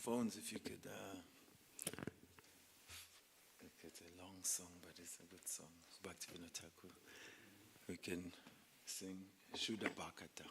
phones, if you could. It's a long song, but it's a good song. Bhakti Thakur. We can sing Shuddha Bhakata.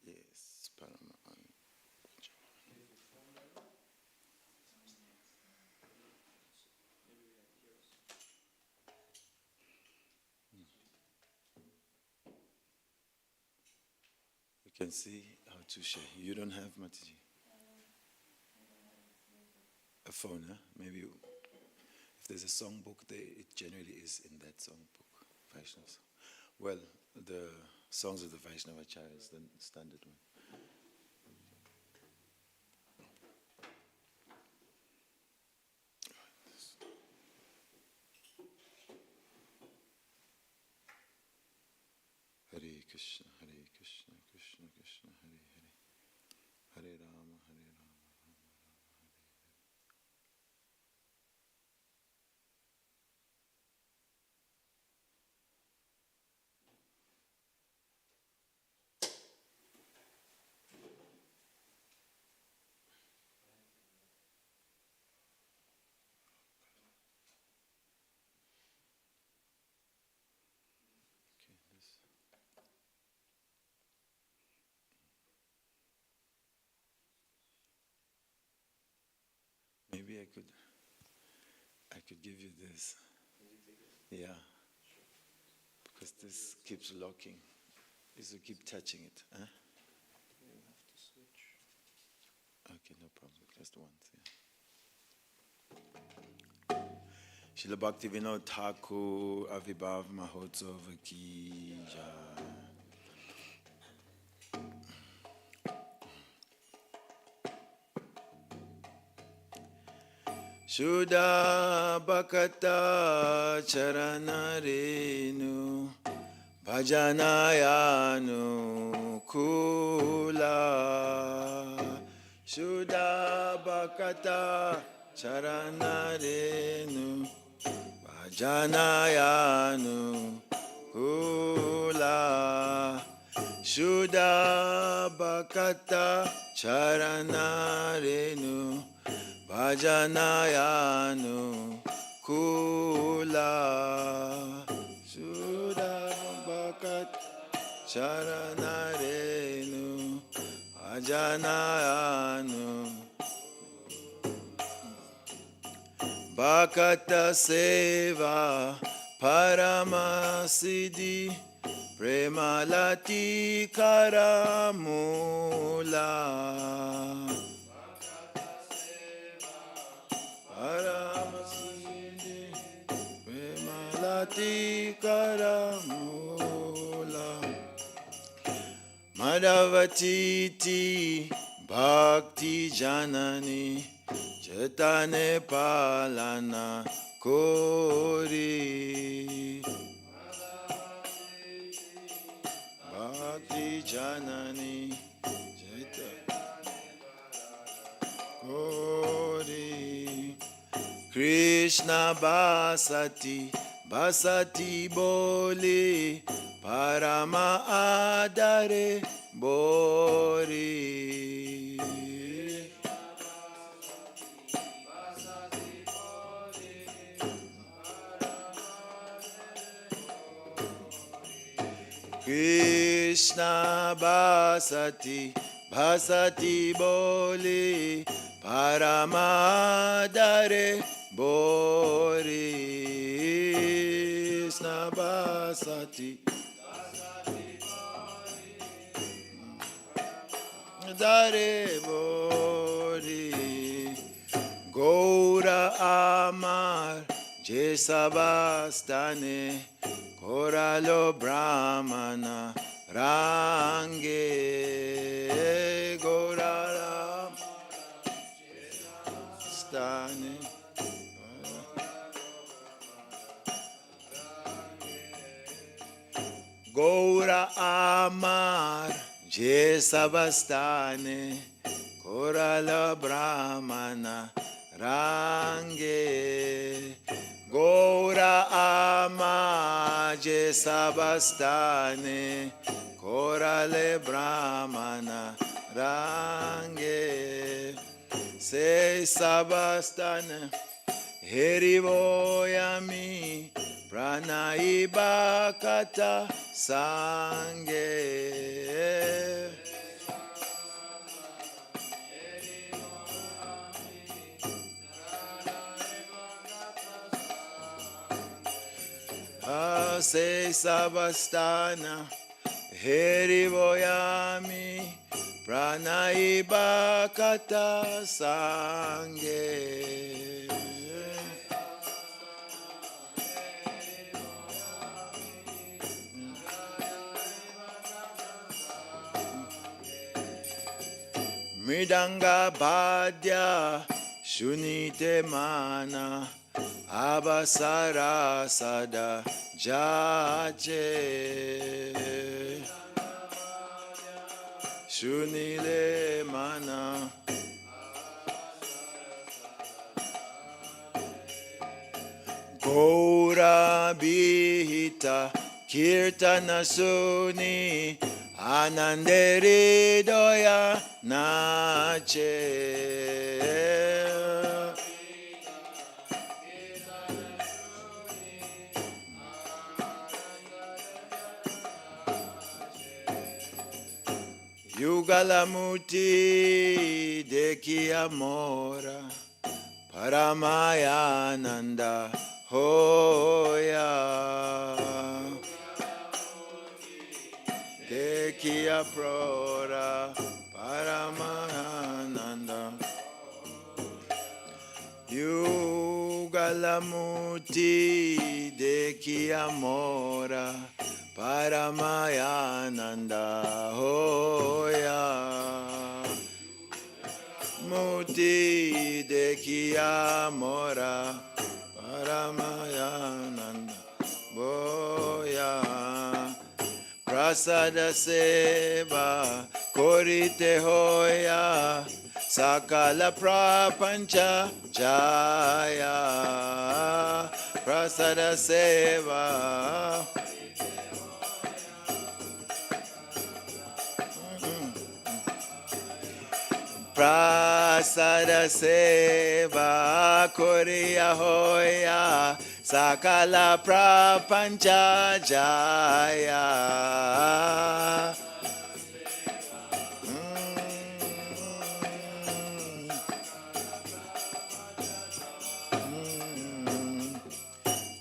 Yes, Paraman. We can see how to share. You don't have Matiji? A phone, huh? Maybe if there's a songbook there, it generally is in that songbook. Vaishnava song. Well, the songs of the Vaishnava Acharya is the standard one. Hare Krishna, Krishna Krishna, Hare Hare, Hare Rama, Hare Rama, Rama Rama, Hare Hare. Okay, this. Maybe I could give you this. Yeah. Because this keeps locking. Is to keep touching it. Huh? You have to switch. Okay, no problem. Just once, yeah. Srila Bhakti Vinod Thakur Avibhav Mahotsav Ki Jai. Shuddha Bhakata Charanarenu Bhajanayanu Kula Shuddha Bhakata Charanarenu Bhajanayanu Kula Shuddha Bhakata Charanarenu Bhajanayanu Kula Shuddha Bhakat Charanarenu Bhajanayanu Bhakata Seva Paramasiddhi Premalati Karamula Paramasiddhi Premalati Karamula Madhavatiti Bhakti Janani Chetane Palana Kori Bhakti Janani Chetane Kori Krishna Basati Basati Boli Parama Adare Bori Krishna Basati Basati Boli Paramadare Bori Krishna Basati Dare Bori Gaura Amar Jesabastane Koralo Brahmana Range Gauraram Stane Gaura Amar Je Sabastane Korala Brahmana Range Gaura Amar Je Sabastane Korale Brahmana Range Se Sabastane Herivoyami Pranaibakata Sange Se Sabastana Herivoyami Pranaibakata Sange Midanga Bhadya Shunite Mana Abasara Sada Jache Shunile Mana Gaura Bihita Kirtana Suni Anandere Doya Nache Yugalamuti Deki Amora Paramayananda Hoya Deki Aprora Paramayananda Yugalamuti Deki Amora Paramayananda Hoya Muti Deki Amora Paramayananda Boya Prasada Seva Korite Hoya Sakala Prapancha Jaya Prasada Seva Prasada Seva Korea Hoya Sakala Prapancha Jaya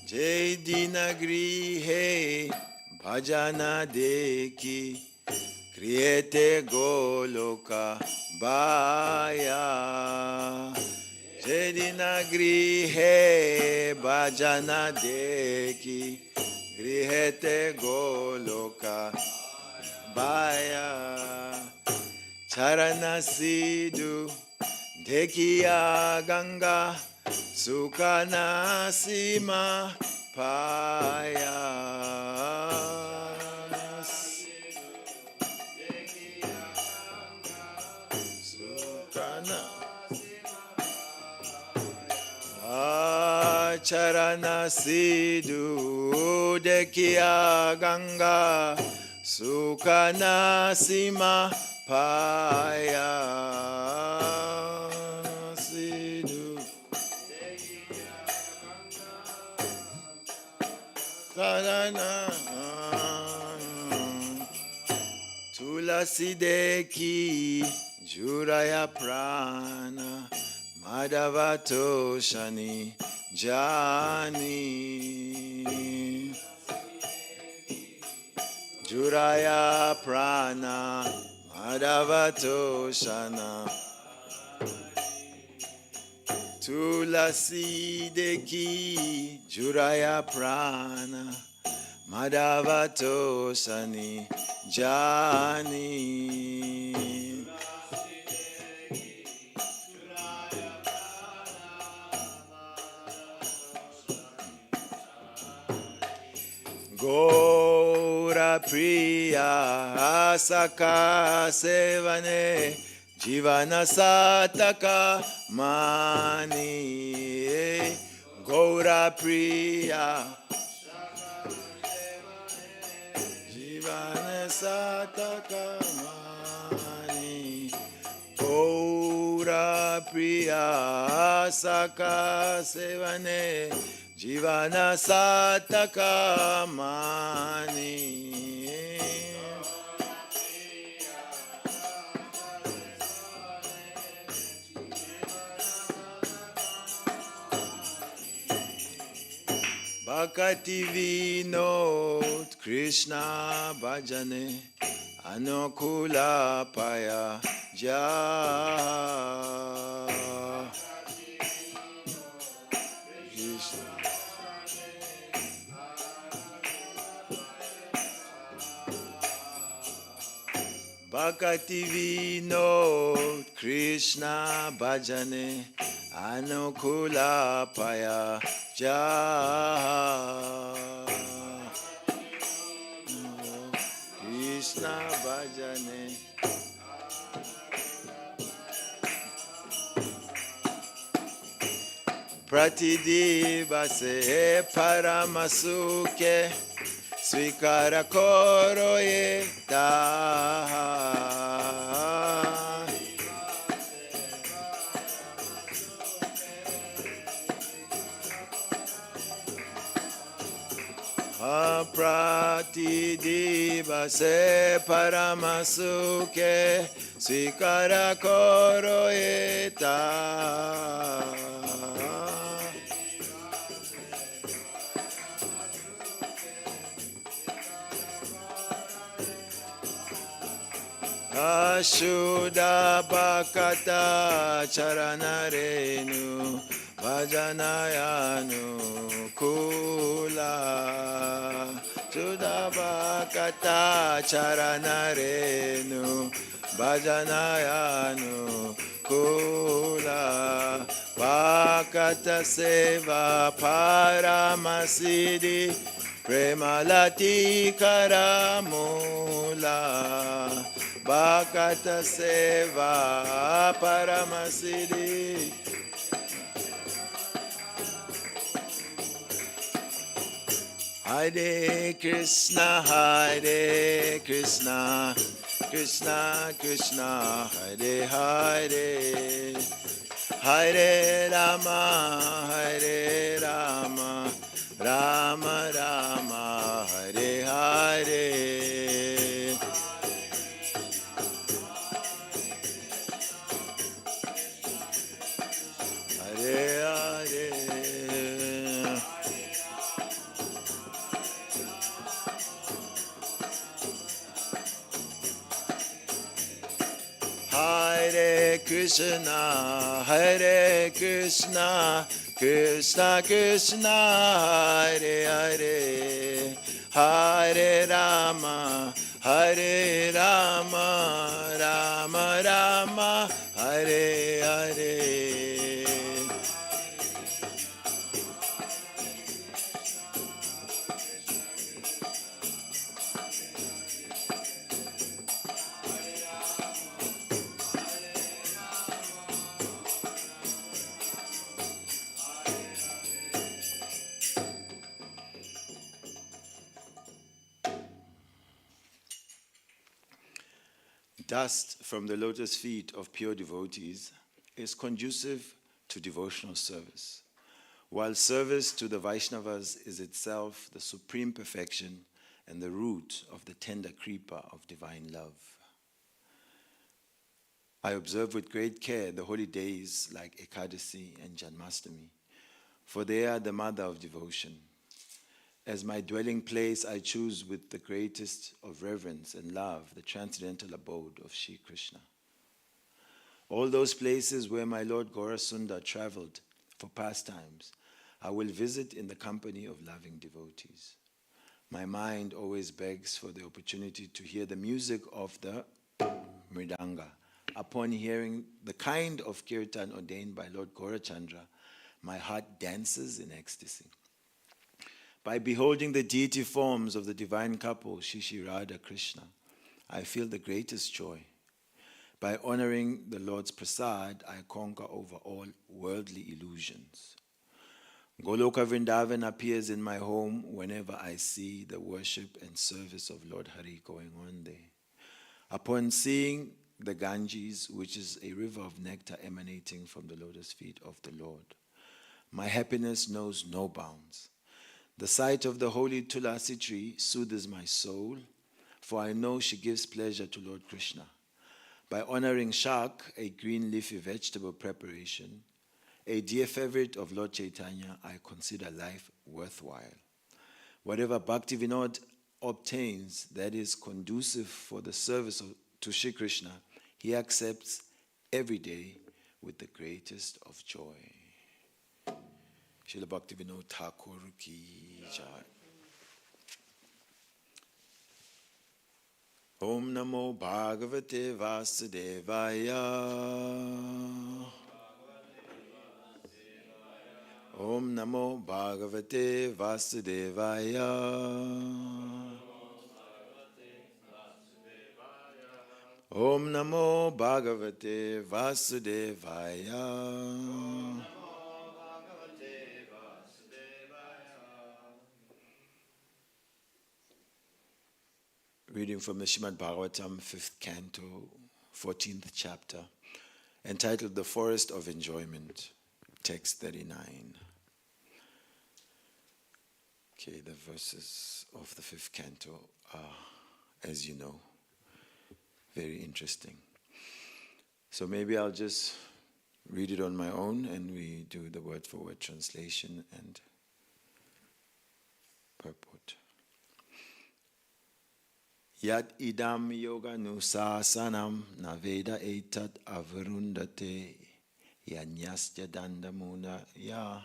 Jai Dinagri He Bhajana Deki Kriyete Goloka Baya Jedina Grihe Bhajana Deki Grihete Goloka Baya Charana Sidhu Dekiya Ganga Sukana Sima Paya Charana Sidhu Dekiya Ganga Sukana Sima Paya Sidhu Sarana Tulasi Deki Juraya Prana Madhavato Shani Jani Juraya Prana Madhavato Shana Tulasi Deki Juraya Prana Madhavato Shani Jani Gauranga Gaura Priya Saka Sevane Jivana Sataka Mani Gaura Priya Jivana Sataka Mani Gaura Priya Saka Sevane Jivana Sataka Mani Bhakti Vinod Krishna Bhajane Anukula Paya Ja Krishna Bhakti Vinod Krishna Bhajane Anukula Paya Ja Krishna Bhajane Pratidivase Paramasuke Svikara Koro Yeta Pratidivase Paramasuke Svikara Koro Yeta Ashuddha Bhakata Charanarenu Bhajanayanu Kula Ashuddha Bhakata Charanarenu Bhajanayanu Kula Bhakata Seva Paramasidi Premalati Karamula Bhakata Seva Paramasidi Hare Krishna Krishna Krishna Hare Hare Hare Rama Rama Rama Hare Hare Hare Krishna, Krishna Krishna, Hare Hare, Hare Rama, Rama Rama, Hare Hare. Dust from the lotus feet of pure devotees is conducive to devotional service, while service to the Vaishnavas is itself the supreme perfection and the root of the tender creeper of divine love. I observe with great care the holy days like Ekadasi and Janmashtami, for they are the mother of devotion. As my dwelling place, I choose with the greatest of reverence and love the transcendental abode of Shri Krishna. All those places where my Lord Gaurasunda traveled for pastimes, I will visit in the company of loving devotees. My mind always begs for the opportunity to hear the music of the mridanga. Upon hearing the kind of kirtan ordained by Lord Gaurachandra, my heart dances in ecstasy. By beholding the deity forms of the divine couple, Shishi Radha Krishna, I feel the greatest joy. By honoring the Lord's prasad, I conquer over all worldly illusions. Goloka Vrindavan appears in my home whenever I see the worship and service of Lord Hari going on there. Upon seeing the Ganges, which is a river of nectar emanating from the lotus feet of the Lord, my happiness knows no bounds. The sight of the holy Tulasi tree soothes my soul, for I know she gives pleasure to Lord Krishna. By honoring Shak, a green leafy vegetable preparation, a dear favorite of Lord Chaitanya, I consider life worthwhile. Whatever Bhakti Vinod obtains that is conducive for the service to Shri Krishna, he accepts every day with the greatest of joy. Srila Bhakti Vinod Thakur ki jai. Om Namo Bhagavate Vasudevaya. Om Namo Bhagavate Vasudevaya. Om Namo Bhagavate Vasudevaya. Reading from the Srimad Bhagavatam, 5th canto, 14th chapter, entitled The Forest of Enjoyment, text 39. Okay, the verses of the 5th canto are, as you know, very interesting. So maybe I'll just read it on my own and we do the word-for-word translation and purport. Yat idam yoga nusasanam naveda etat avarundate yanyastya dandamuna ya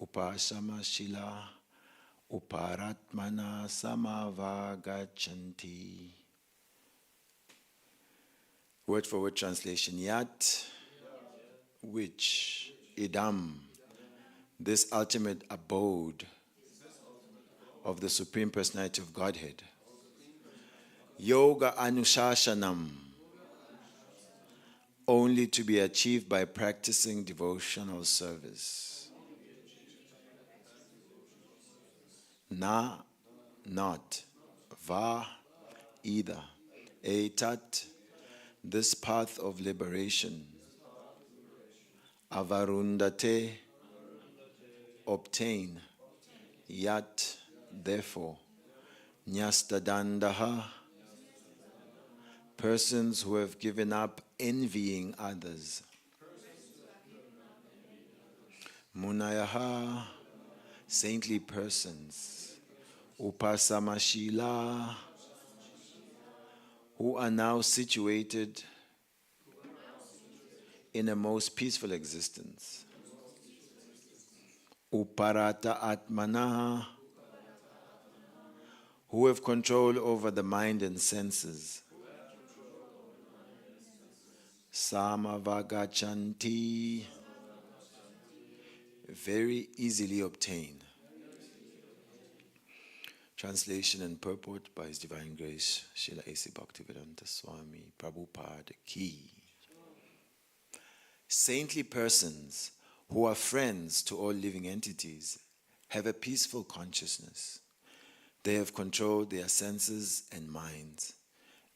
upasama shila uparatmana samavagachanti. Word for word translation. Yat, which, idam, this ultimate abode of the Supreme Personality of Godhead. Yoga Anushashanam, only to be achieved by practicing devotional service. Na, not. Va, either. Etat, this path of liberation. Avarundate, obtain. Yat, therefore. Nyastadandaha, persons who have given up envying others. Munayaha, saintly persons. Upasamashila, who are now situated in a most peaceful existence. Uparata atmana, who have control over the mind and senses. Samavagachanti, very easily obtained. Translation and purport by His Divine Grace, Srila A.C. Bhaktivedanta Swami, Prabhupada Ki. Saintly persons who are friends to all living entities have a peaceful consciousness. They have controlled their senses and minds,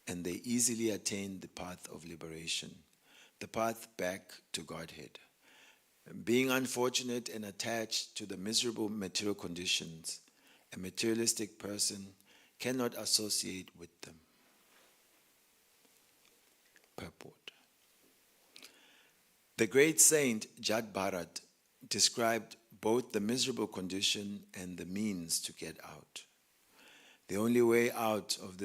and they easily attain the path of liberation, the path back to Godhead. Being unfortunate and attached to the miserable material conditions, a materialistic person cannot associate with them. Purport. The great saint Jad Bharat described both the miserable condition and the means to get out. The only way out of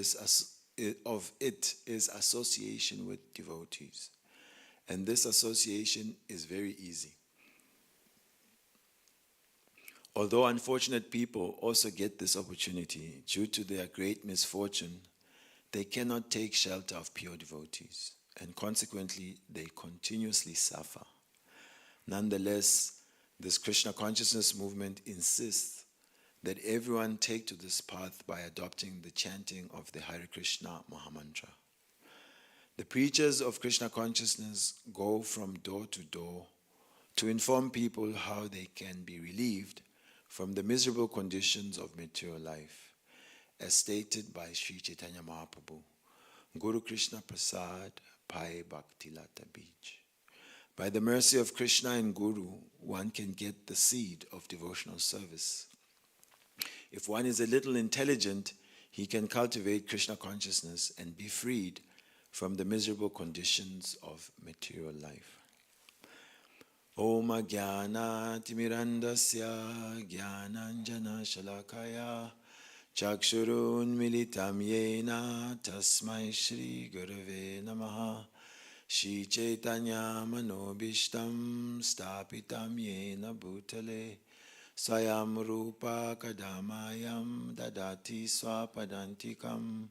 it is association with devotees. And this association is very easy. Although unfortunate people also get this opportunity due to their great misfortune, they cannot take shelter of pure devotees, and consequently they continuously suffer. Nonetheless, this Krishna consciousness movement insists that everyone take to this path by adopting the chanting of the Hare Krishna Mahamantra. The preachers of Krishna consciousness go from door to door to inform people how they can be relieved from the miserable conditions of material life, as stated by Sri Chaitanya Mahaprabhu, Guru Krishna Prasad Pai Bhakti Lata Beach. By the mercy of Krishna and Guru, one can get the seed of devotional service. If one is a little intelligent, he can cultivate Krishna consciousness and be freed from the miserable conditions of material life. Om Jnana Timirandasya Jnananjana Shalakaya Chakshurun Militam Yena Tasmai Shri Gurave Namaha Shri Chaitanya Manobishtam Stapitam Yena Bhutale Swayam Rupa Kadamayam Dadati Swapadantikam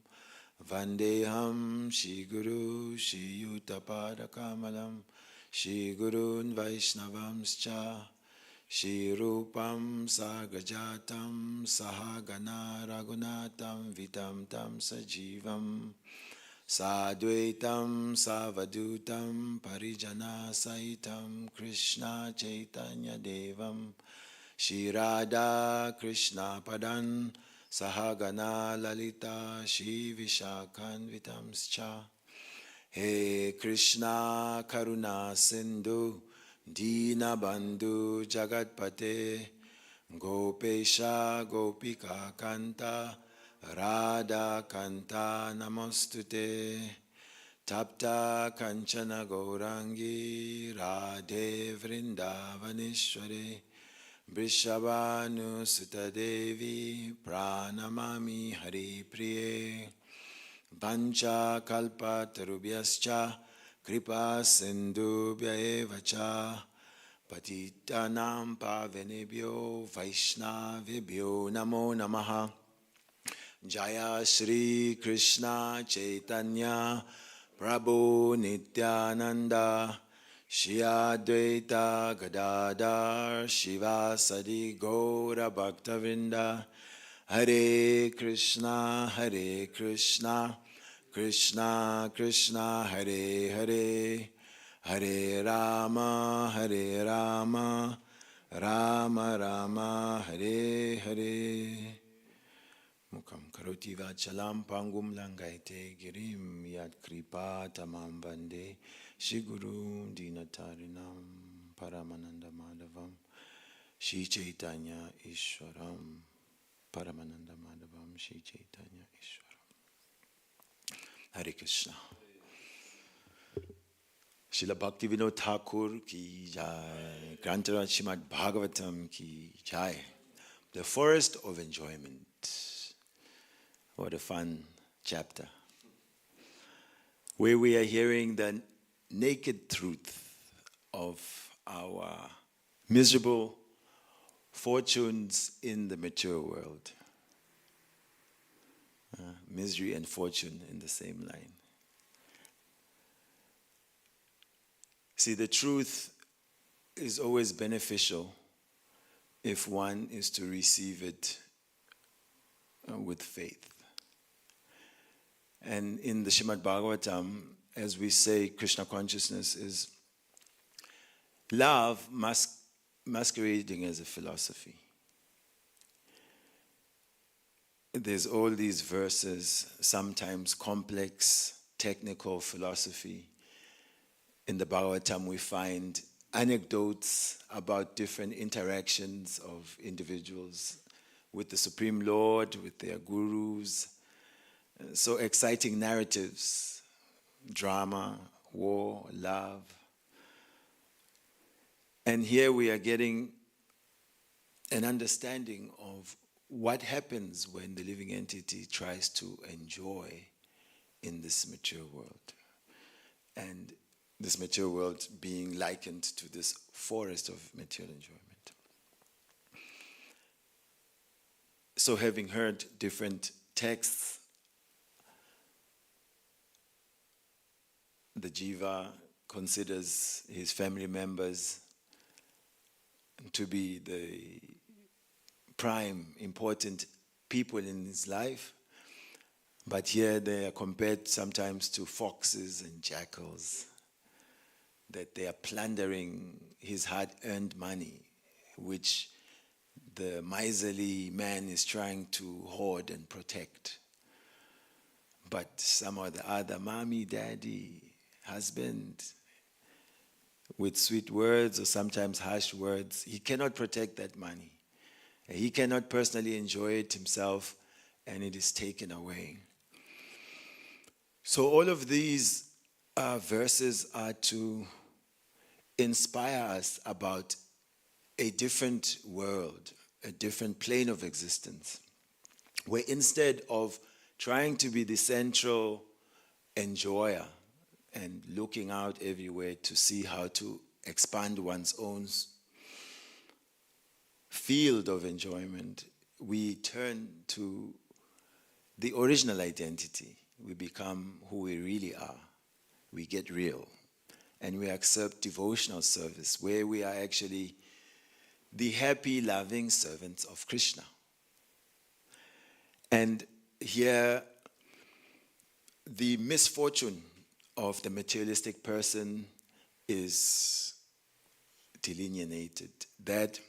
Vandeham Shri Guru Shri Yuttapada Kamalam Shri Gurun Vaishnavamscha Shri Rupam Sagajatam Sahagana Raghunatam Vitam Tam Sajivam Sadvaitam Savadutam Parijana Saitam Krishna Chaitanya Devam Shri Radha Krishna Padan Sahagana Lalita Shri Vishakhan Vitamscha He Krishna Karuna Sindhu Dina Bandhu Jagatpate Gopesha Gopika Kanta Radha Kanta Namostute Tapta Kanchana Gaurangi Radhe Vrindavaneshware Vrishabhanu Sutta Devi Pranamami Hari Priye Pancha Kalpa Tarubhyascha Kripa Sindhubhya eva cha Patitanam Pavanebhyo Vaishnavibhyo Namo Namaha Jaya Shri Krishna Chaitanya Prabhu Nityananda Shri Advaita Gadadhar Shivasadi Gaura Bhaktavinda Hare Krishna Krishna Krishna Hare Hare Hare Rama Rama Rama Hare Hare Mukam karoti vachalam pangum langaite girim yat kripa tamam bande Shri Guru Dinatarinam Paramananda Madhavam Shri Chaitanya Ishwaram Paramananda Madhavam Shri Chaitanya Ishwaram. Hare Krishna. Srila Bhakti Vinod Thakur ki jai. Grantaraj Srimad Bhagavatam ki jai. The Forest of Enjoyment. What a fun chapter. Where we are hearing the naked truth of our miserable fortunes in the material world. Misery and fortune in the same line. See, the truth is always beneficial if one is to receive it with faith. And in the Srimad Bhagavatam, as we say, Krishna consciousness is love masquerading as a philosophy. There's all these verses, sometimes complex, technical philosophy. In the Bhagavatam, we find anecdotes about different interactions of individuals with the Supreme Lord, with their gurus. So exciting narratives, drama, war, love. And here we are getting an understanding of what happens when the living entity tries to enjoy in this material world. And this material world being likened to this forest of material enjoyment. So having heard different texts, the jiva considers his family members to be the prime, important people in his life. But here they are compared sometimes to foxes and jackals, that they are plundering his hard-earned money, which the miserly man is trying to hoard and protect. But some or the other, mommy, daddy, husband, with sweet words or sometimes harsh words, he cannot protect that money. He cannot personally enjoy it himself, and it is taken away. So all of these verses are to inspire us about a different world, a different plane of existence, where instead of trying to be the central enjoyer and looking out everywhere to see how to expand one's own field of enjoyment, we turn to the original identity. We become who we really are. We get real. And we accept devotional service, where we are actually the happy, loving servants of Krishna. And here, the misfortune of the materialistic person is delineated. That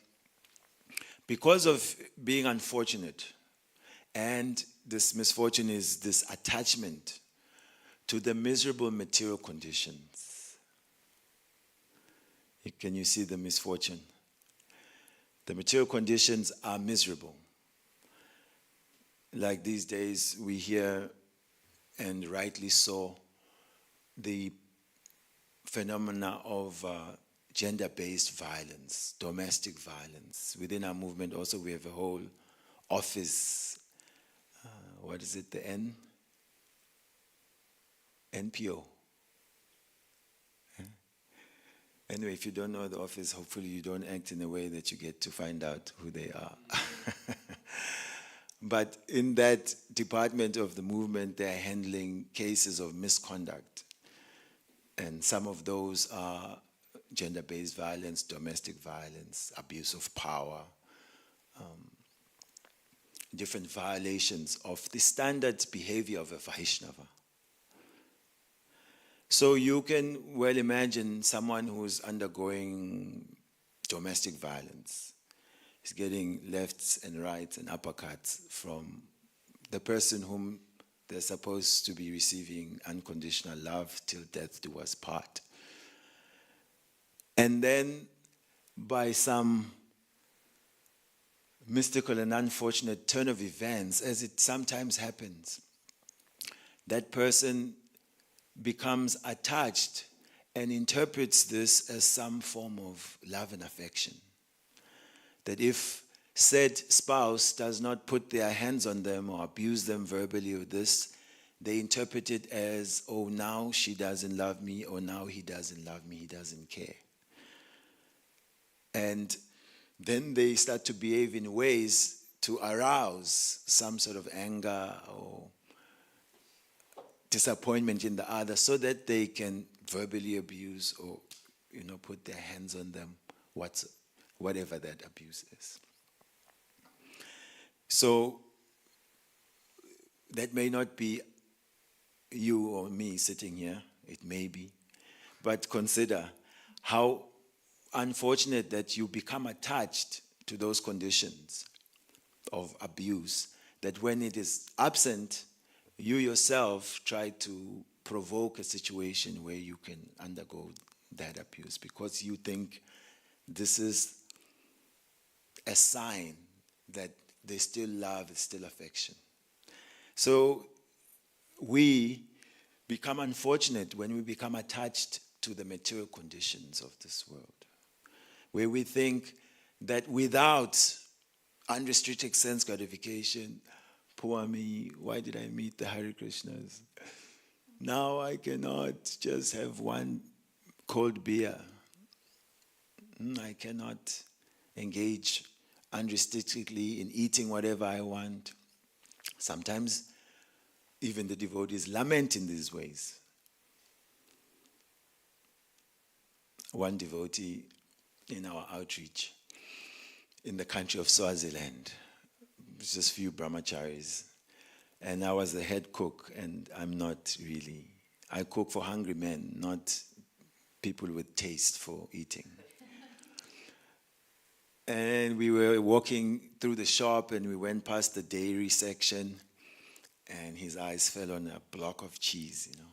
because of being unfortunate, and this misfortune is this attachment to the miserable material conditions. Can you see the misfortune? The material conditions are miserable. Like these days, we hear, and rightly so, the phenomena of gender-based violence, domestic violence. Within our movement also we have a whole office, what is it, the NPO. Anyway, if you don't know the office, hopefully you don't act in a way that you get to find out who they are. But in that department of the movement, they're handling cases of misconduct. And some of those are gender-based violence, domestic violence, abuse of power, different violations of the standard behavior of a Vaishnava. So you can well imagine someone who's undergoing domestic violence. He's getting lefts and rights and uppercuts from the person whom they're supposed to be receiving unconditional love till death do us part. And then by some mystical and unfortunate turn of events, as it sometimes happens, that person becomes attached and interprets this as some form of love and affection. That if said spouse does not put their hands on them or abuse them verbally or this, they interpret it as, oh, now she doesn't love me, or now he doesn't love me, he doesn't care. And then they start to behave in ways to arouse some sort of anger or disappointment in the other, so that they can verbally abuse or, put their hands on them, whatever that abuse is. So that may not be you or me sitting here, it may be, but consider how unfortunate that you become attached to those conditions of abuse, that when it is absent, you yourself try to provoke a situation where you can undergo that abuse, because you think this is a sign that there's still love, there's still affection. So we become unfortunate when we become attached to the material conditions of this world, where we think that without unrestricted sense gratification, poor me, why did I meet the Hare Krishnas? Now I cannot just have one cold beer. I cannot engage unrestrictedly in eating whatever I want. Sometimes even the devotees lament in these ways. One devotee in our outreach, in the country of Swaziland. Just few brahmacharis. And I was the head cook, and I'm not really. I cook for hungry men, not people with taste for eating. And we were walking through the shop, and we went past the dairy section, and his eyes fell on a block of cheese, you know.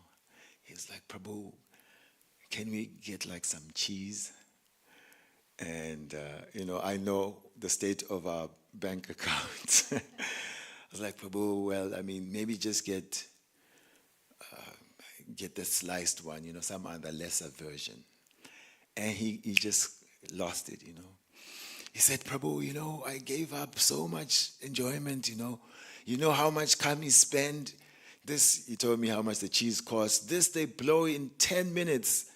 He was like, Prabhu, can we get like some cheese? And, I know the state of our bank account. I was like, Prabhu, well, I mean, maybe just get the sliced one, some other lesser version. And he just lost it, He said, Prabhu, I gave up so much enjoyment, You know how much time he spent? He told me how much the cheese cost. This they blow in 10 minutes.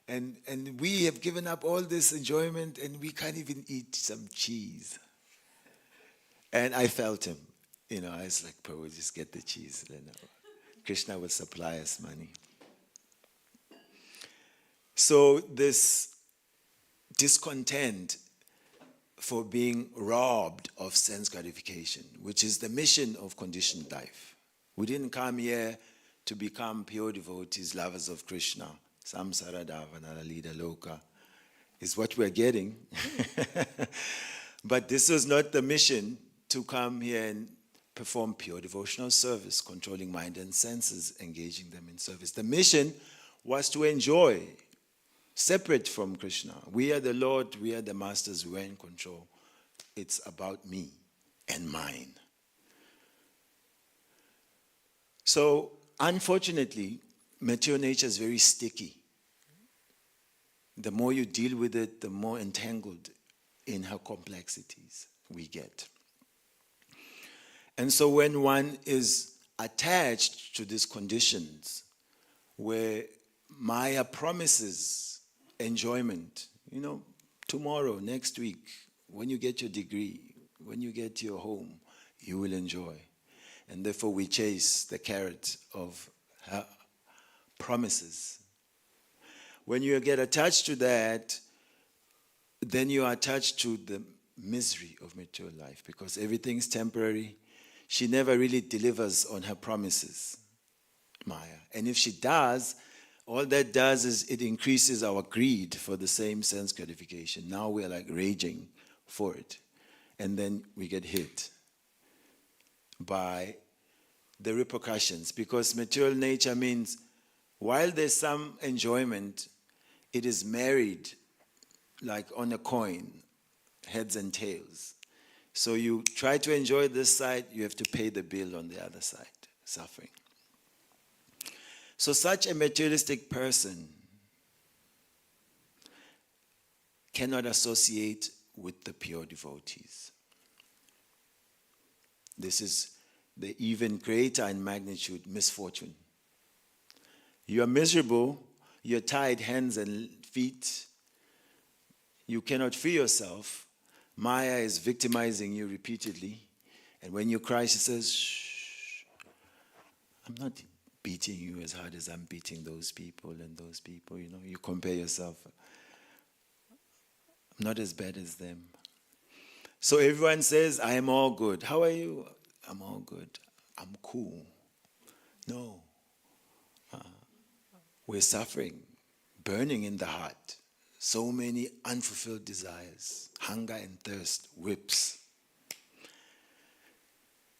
And we have given up all this enjoyment, and we can't even eat some cheese. And I felt him. I was like, Prabhu, just get the cheese. Krishna will supply us money. So this discontent for being robbed of sense gratification, which is the mission of conditioned life. We didn't come here to become pure devotees, lovers of Krishna. Samsara Dhavanara Lida Loka is what we're getting. But this was not the mission to come here and perform pure devotional service, controlling mind and senses, engaging them in service. The mission was to enjoy, separate from Krishna. We are the Lord, we are the masters, we are in control. It's about me and mine. So, unfortunately, material nature is very sticky. The more you deal with it, the more entangled in her complexities we get. And so when one is attached to these conditions where Maya promises enjoyment, tomorrow, next week, when you get your degree, when you get your home, you will enjoy. And therefore we chase the carrot of her promises. When you get attached to that, then you are attached to the misery of material life, because everything's temporary. She never really delivers on her promises, Maya. And if she does, all that does is it increases our greed for the same sense gratification. Now we are like raging for it. And then we get hit by the repercussions, because material nature means while there's some enjoyment, it is married like on a coin, heads and tails. So you try to enjoy this side, you have to pay the bill on the other side, suffering. So such a materialistic person cannot associate with the pure devotees. This is the even greater in magnitude misfortune. You are miserable, you're tied hands and feet, you cannot free yourself. Maya is victimizing you repeatedly. And when you cry, she says, shh, I'm not beating you as hard as I'm beating those people and those people. You compare yourself. I'm not as bad as them. So everyone says, I am all good. How are you? I'm all good. I'm cool. No. We're suffering, burning in the heart. So many unfulfilled desires, hunger and thirst, whips.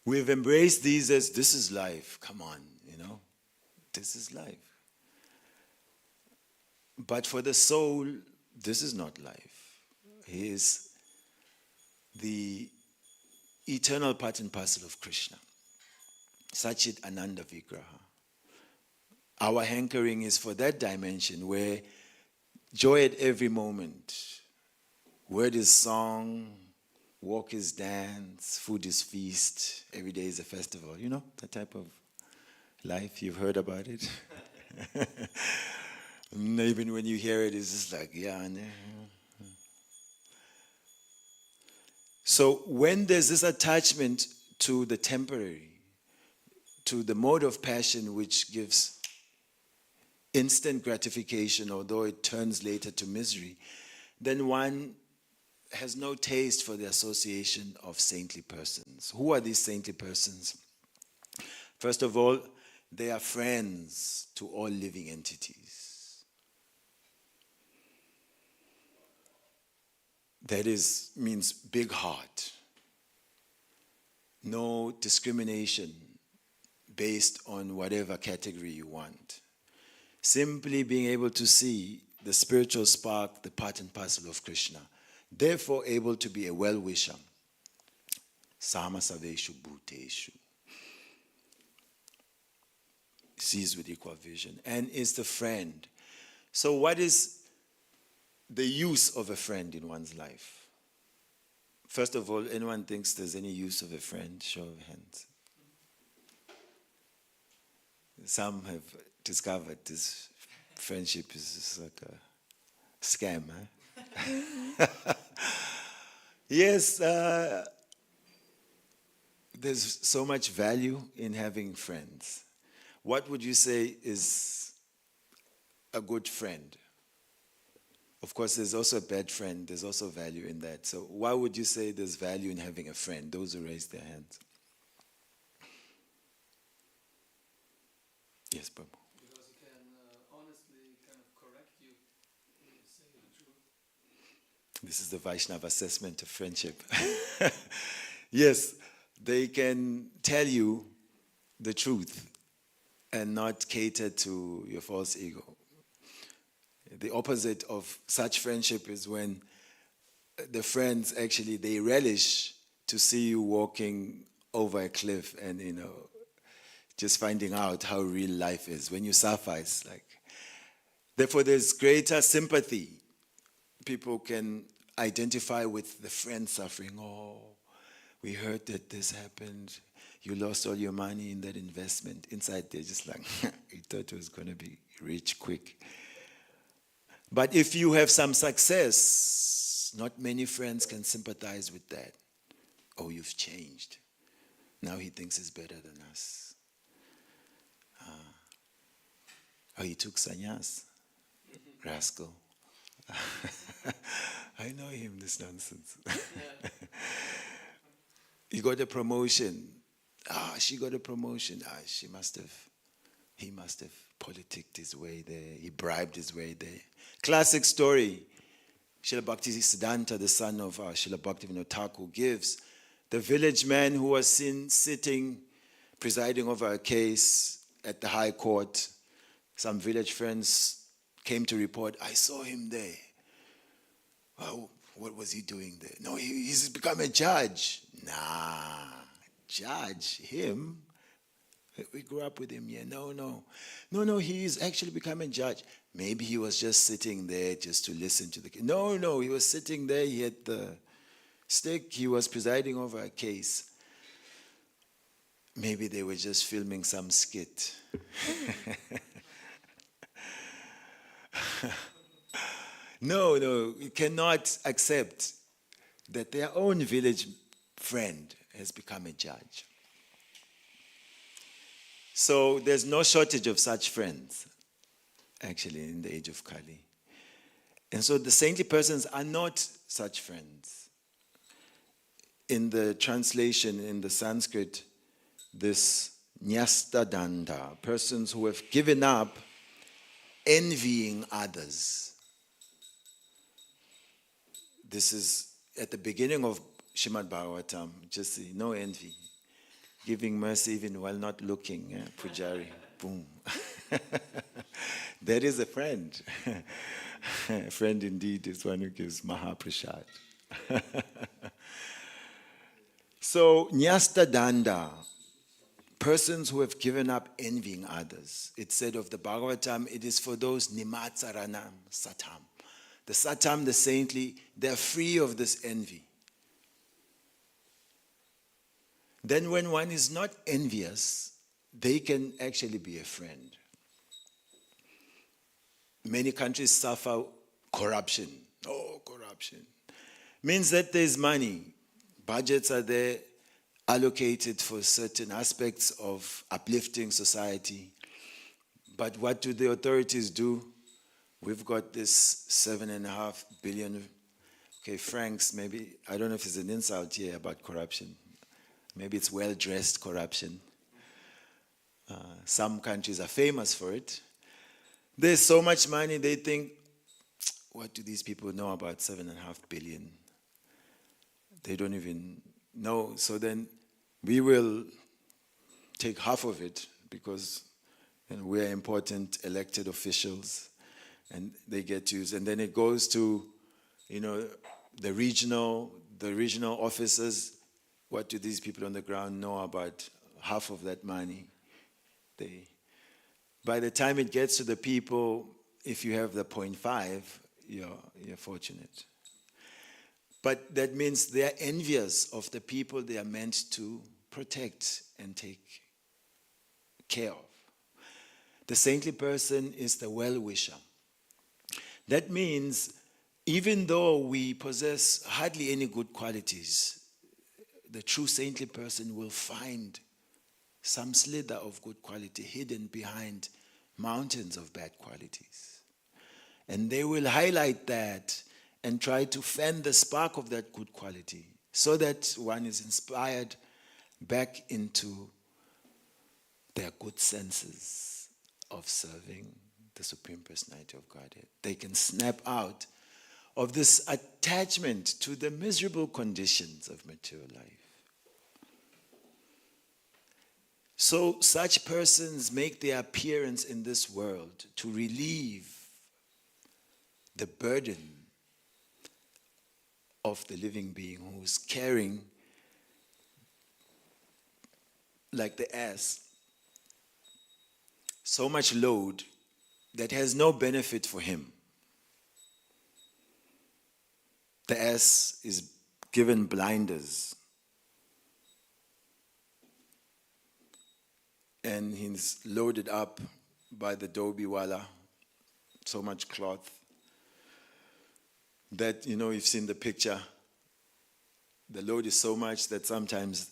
We've embraced these as this is life. Come on, this is life. But for the soul, this is not life. He is the eternal part and parcel of Krishna. Sachit Ananda Vigraha. Our hankering is for that dimension where joy at every moment. Word is song, walk is dance, food is feast, every day is a festival. That type of life, you've heard about it. Even when you hear it, it's just like, yeah. So when there's this attachment to the temporary, to the mode of passion which gives instant gratification, although it turns later to misery, then one has no taste for the association of saintly persons. Who are these saintly persons? First of all, they are friends to all living entities. That means big heart. No discrimination based on whatever category you want. Simply being able to see the spiritual spark, the part and parcel of Krishna. Therefore able to be a well-wisher. Sama saveshu bhuteshu. Sees with equal vision. And is the friend. So what is the use of a friend in one's life? First of all, anyone thinks there's any use of a friend? Show of hands. Some have discovered this friendship is just like a scam, huh? Yes, there's so much value in having friends. What would you say is a good friend? Of course, there's also a bad friend. There's also value in that. So why would you say there's value in having a friend? Those who raise their hands. Yes, Prabhu. Because he can honestly kind of correct you when you say the truth. This is the Vaishnava assessment of friendship. Yes, they can tell you the truth and not cater to your false ego. The opposite of such friendship is when the friends actually, they relish to see you walking over a cliff and, just finding out how real life is. When you suffer, it's like... Therefore, there's greater sympathy. People can identify with the friend suffering. Oh, we heard that this happened. You lost all your money in that investment. Inside, they're just like, you thought it was going to be rich quick. But if you have some success, not many friends can sympathize with that. Oh, you've changed. Now he thinks he's better than us. Oh, he took sannyas. Rascal. I know him, this nonsense. He got a promotion. She got a promotion. He must have politicked his way there. He bribed his way there. Classic story. Srila Bhakti Siddhanta, the son of Srila Bhaktivinoda Thakur, gives the village man who was sitting, presiding over a case at the high court. Some village friends came to report, I saw him there. Well, what was he doing there? No, he's become a judge. Nah, judge? Him? We grew up with him, yeah. No, he's actually become a judge. Maybe he was just sitting there just to listen to the case. No, he was sitting there, he had the stick, he was presiding over a case. Maybe they were just filming some skit. No, you cannot accept that their own village friend has become a judge. So there's no shortage of such friends, actually, in the age of Kali. And so the saintly persons are not such friends. In the translation in the Sanskrit, this nyastadanda, persons who have given up envying others. This is at the beginning of Srimad Bhagavatam. Just see, no envy. Giving mercy even while not looking. Pujari. Boom. That is a friend. A friend indeed is one who gives Mahaprasad. So, nyastadanda, persons who have given up envying others. It said of the Bhagavatam, it is for those nimatsaranam satam. The satam, the saintly, they're free of this envy. Then when one is not envious, they can actually be a friend. Many countries suffer corruption. Oh, corruption. Means that there's money. Budgets are there, allocated for certain aspects of uplifting society. But what do the authorities do? We've got this 7.5 billion okay, francs, maybe, I don't know if it's an insult here about corruption. Maybe it's well-dressed corruption. Some countries are famous for it. There's so much money, they think, what do these people know about 7.5 billion? They don't even know. So then we will take half of it because we are important elected officials and they get to use. And then it goes to, the regional officers. What do these people on the ground know about half of that money? By the time it gets to the people, if you have the 0.5, you're fortunate. But that means they are envious of the people they are meant to protect and take care of. The saintly person is the well-wisher. That means even though we possess hardly any good qualities, the true saintly person will find some slither of good quality hidden behind mountains of bad qualities. And they will highlight that and try to fan the spark of that good quality so that one is inspired back into their good senses of serving the Supreme Personality of Godhead. They can snap out of this attachment to the miserable conditions of material life. So such persons make their appearance in this world to relieve the burden of the living being who is carrying, like the ass, so much load that has no benefit for him. The ass is given blinders and he's loaded up by the Dhobi Wala, so much cloth that, you've seen the picture. The load is so much that sometimes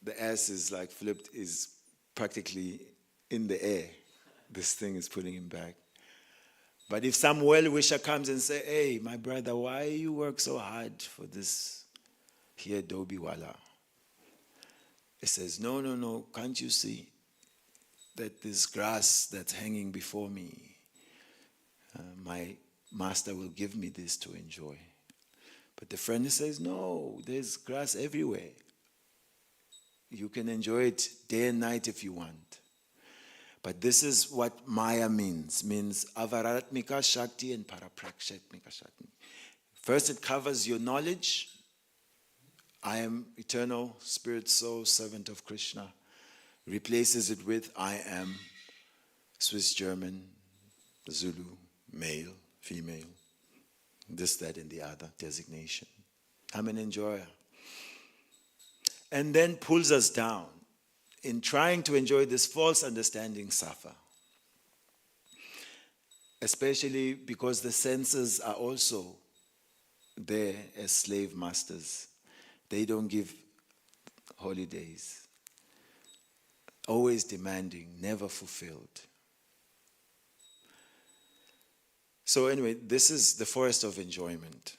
the ass is like flipped, is practically in the air. This thing is putting him back. But if some well-wisher comes and say, hey, my brother, why you work so hard for this here Dhobi Wala? He says, no, can't you see that this grass that's hanging before me, my master will give me this to enjoy. But the friend says, no, there's grass everywhere. You can enjoy it day and night if you want. But this is what Maya means avaratmika shakti and paraprakshatmika shakti. First it covers your knowledge. I am eternal, spirit, soul, servant of Krishna. Replaces it with I am Swiss, German, Zulu, male, female, this, that, and the other designation. I'm an enjoyer. And then pulls us down. In trying to enjoy this false understanding, suffer. Especially because the senses are also there as slave masters. They don't give holidays. Always demanding, never fulfilled. So anyway, this is the forest of enjoyment.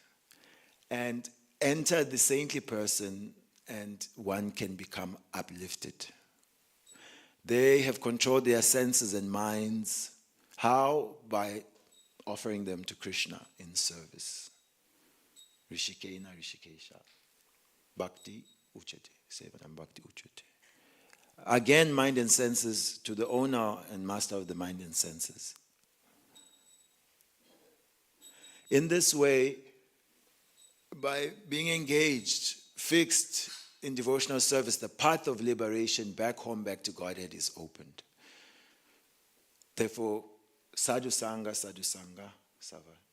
And enter the saintly person and one can become uplifted. They have controlled their senses and minds. How? By offering them to Krishna in service. Rishikena Rishikesha. Bhakti Uchate. Sevanam Bhakti Uchate. Again, mind and senses to the owner and master of the mind and senses. In this way, by being engaged, fixed in devotional service, the path of liberation back home, back to Godhead is opened. Therefore, sadhu sanga, sava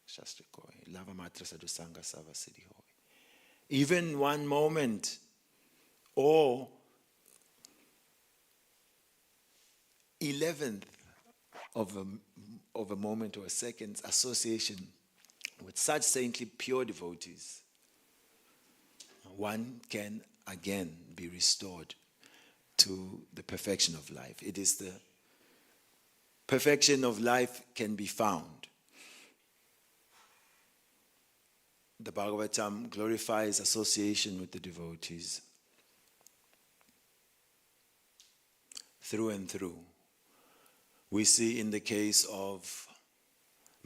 shastri koi. Lava matra sadhu sanga, sava siddhi hoi. Even one moment or 11th of a moment or a second's association with such saintly pure devotees, one can again be restored to the perfection of life. It is the perfection of life can be found the Bhagavatam glorifies association with the devotees through and through. We see in the case of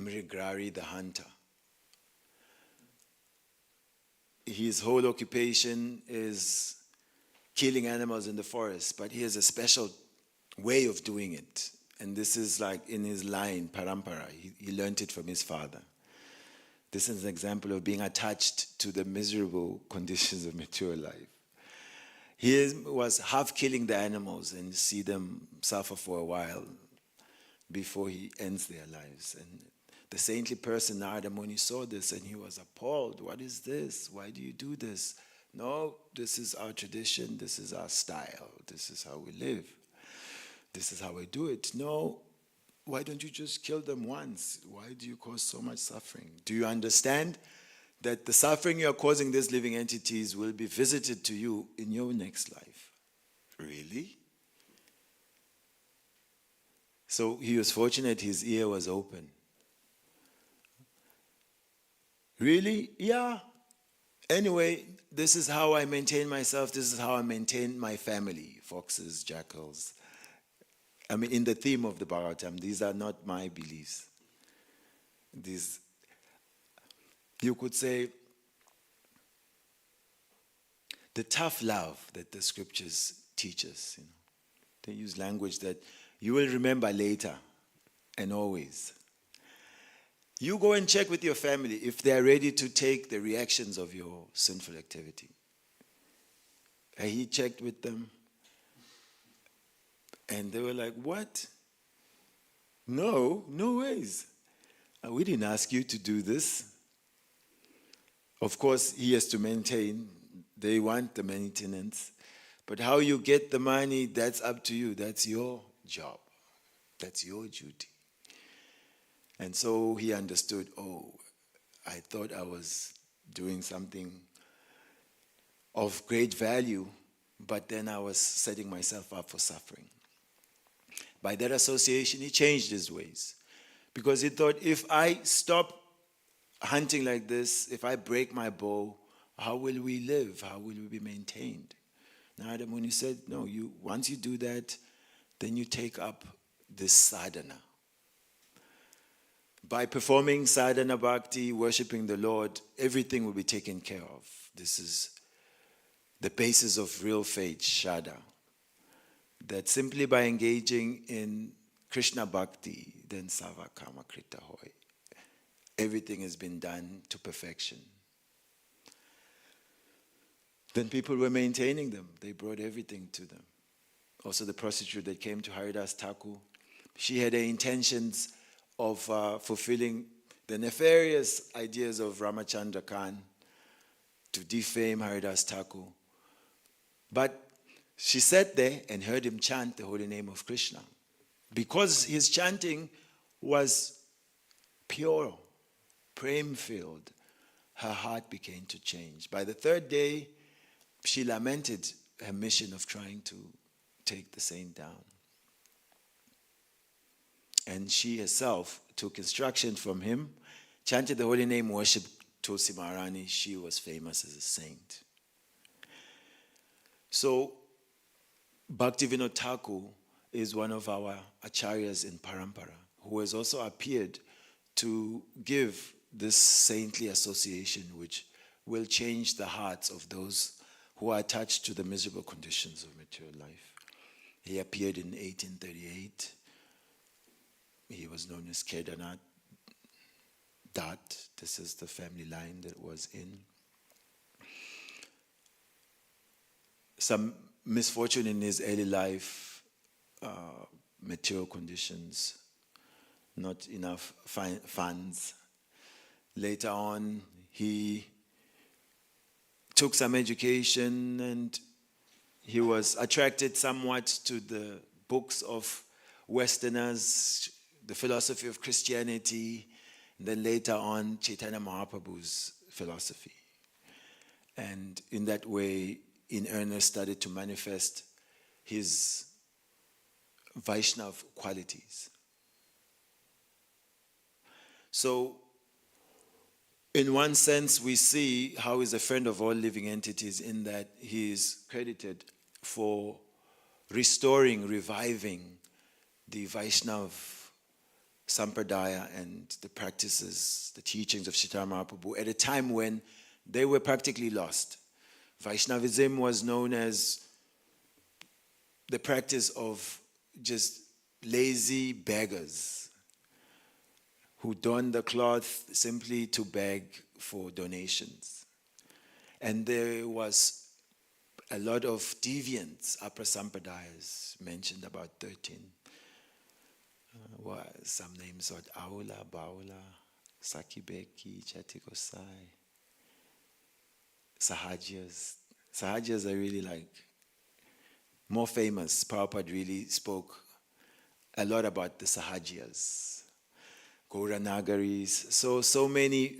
Mrigrari the hunter. His whole occupation is killing animals in the forest, but he has a special way of doing it. And this is like in his line, parampara. He learned it from his father. This is an example of being attached to the miserable conditions of mature life. He was half killing the animals and see them suffer for a while before he ends their lives. And the saintly person, Narada Muni, saw this and he was appalled. What is this? Why do you do this? No, this is our tradition. This is our style. This is how we live. This is how we do it. No, why don't you just kill them once? Why do you cause so much suffering? Do you understand that the suffering you are causing these living entities will be visited to you in your next life? Really? So he was fortunate his ear was open. Really? Yeah. Anyway, this is how I maintain myself. This is how I maintain my family. Foxes, jackals. I mean, in the theme of the Bhagavatam, these are not my beliefs. These, you could say, the tough love that the scriptures teach us. You know, they use language that you will remember later and always. You go and check with your family if they are ready to take the reactions of your sinful activity. He checked with them. And they were like, what? No, no ways. We didn't ask you to do this. Of course, he has to maintain. They want the maintenance. But how you get the money, that's up to you. That's your job. That's your duty. And so he understood, oh, I thought I was doing something of great value, but then I was setting myself up for suffering. By that association, he changed his ways. Because he thought, if I stop hunting like this, if I break my bow, how will we live? How will we be maintained? Narada Muni said, no, once you do that, then you take up this sadhana. By performing sadhana bhakti, worshipping the Lord, everything will be taken care of. This is the basis of real faith, Shraddha. That simply by engaging in Krishna bhakti, then Sava Kama Krita Hoy. Everything has been done to perfection. Then people were maintaining them. They brought everything to them. Also the prostitute that came to Haridas Thakur, she had the intentions of fulfilling the nefarious ideas of Ramachandra Khan to defame Haridas Thakur. But she sat there and heard him chant the holy name of Krishna. Because his chanting was pure, prem-filled, her heart began to change. By the third day, she lamented her mission of trying to take the saint down. And she herself took instruction from him, chanted the holy name, worshipped Tulsi Maharani. She was famous as a saint. So, Bhaktivinoda Thakur is one of our acharyas in Parampara, who has also appeared to give this saintly association which will change the hearts of those who are attached to the miserable conditions of material life. He appeared in 1838. He was known as Kedarnath Dat. This is the family line that was in. Some misfortune in his early life, material conditions, not enough funds. Later on, he took some education and he was attracted somewhat to the books of Westerners, the philosophy of Christianity, and then later on Chaitanya Mahaprabhu's philosophy. And in that way, in earnest, started to manifest his Vaishnav qualities. So, in one sense, we see how he's a friend of all living entities in that he is credited for restoring, reviving the Vaishnava Sampradaya and the practices, the teachings of Chaitanya Mahaprabhu at a time when they were practically lost. Vaishnavism was known as the practice of just lazy beggars who don the cloth simply to beg for donations. And there was a lot of deviants, aprasampradayas, mentioned about 13. Some names are Aula, Baula, Sakibeki, Chatikosai, Sahajas. Sahajas are really like more famous. Prabhupada really spoke a lot about the Sahajas, Gauranagaris. So many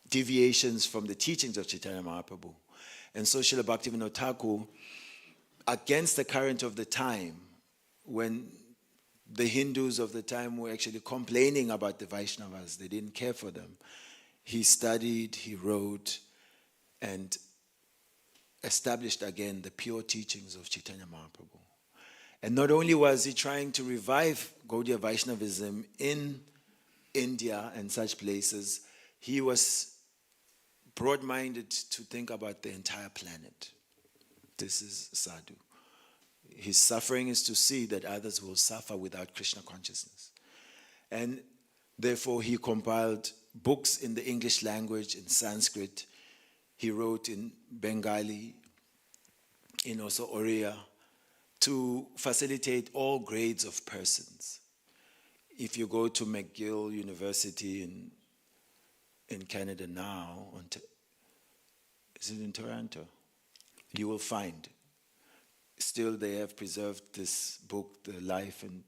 deviations from the teachings of Chaitanya Mahaprabhu. And so Srila Bhaktivinoda Thakur, against the current of the time, when the Hindus of the time were actually complaining about the Vaishnavas, they didn't care for them, he studied, he wrote, and established again the pure teachings of Chaitanya Mahaprabhu. And not only was he trying to revive Gaudiya Vaishnavism in India and such places, he was broad-minded to think about the entire planet. This is sadhu. His suffering is to see that others will suffer without Krishna consciousness. And therefore he compiled books in the English language, in Sanskrit. He wrote in Bengali, in also Oriya, to facilitate all grades of persons. If you go to McGill University in Canada now, is it in Toronto? You will find still they have preserved this book, the life and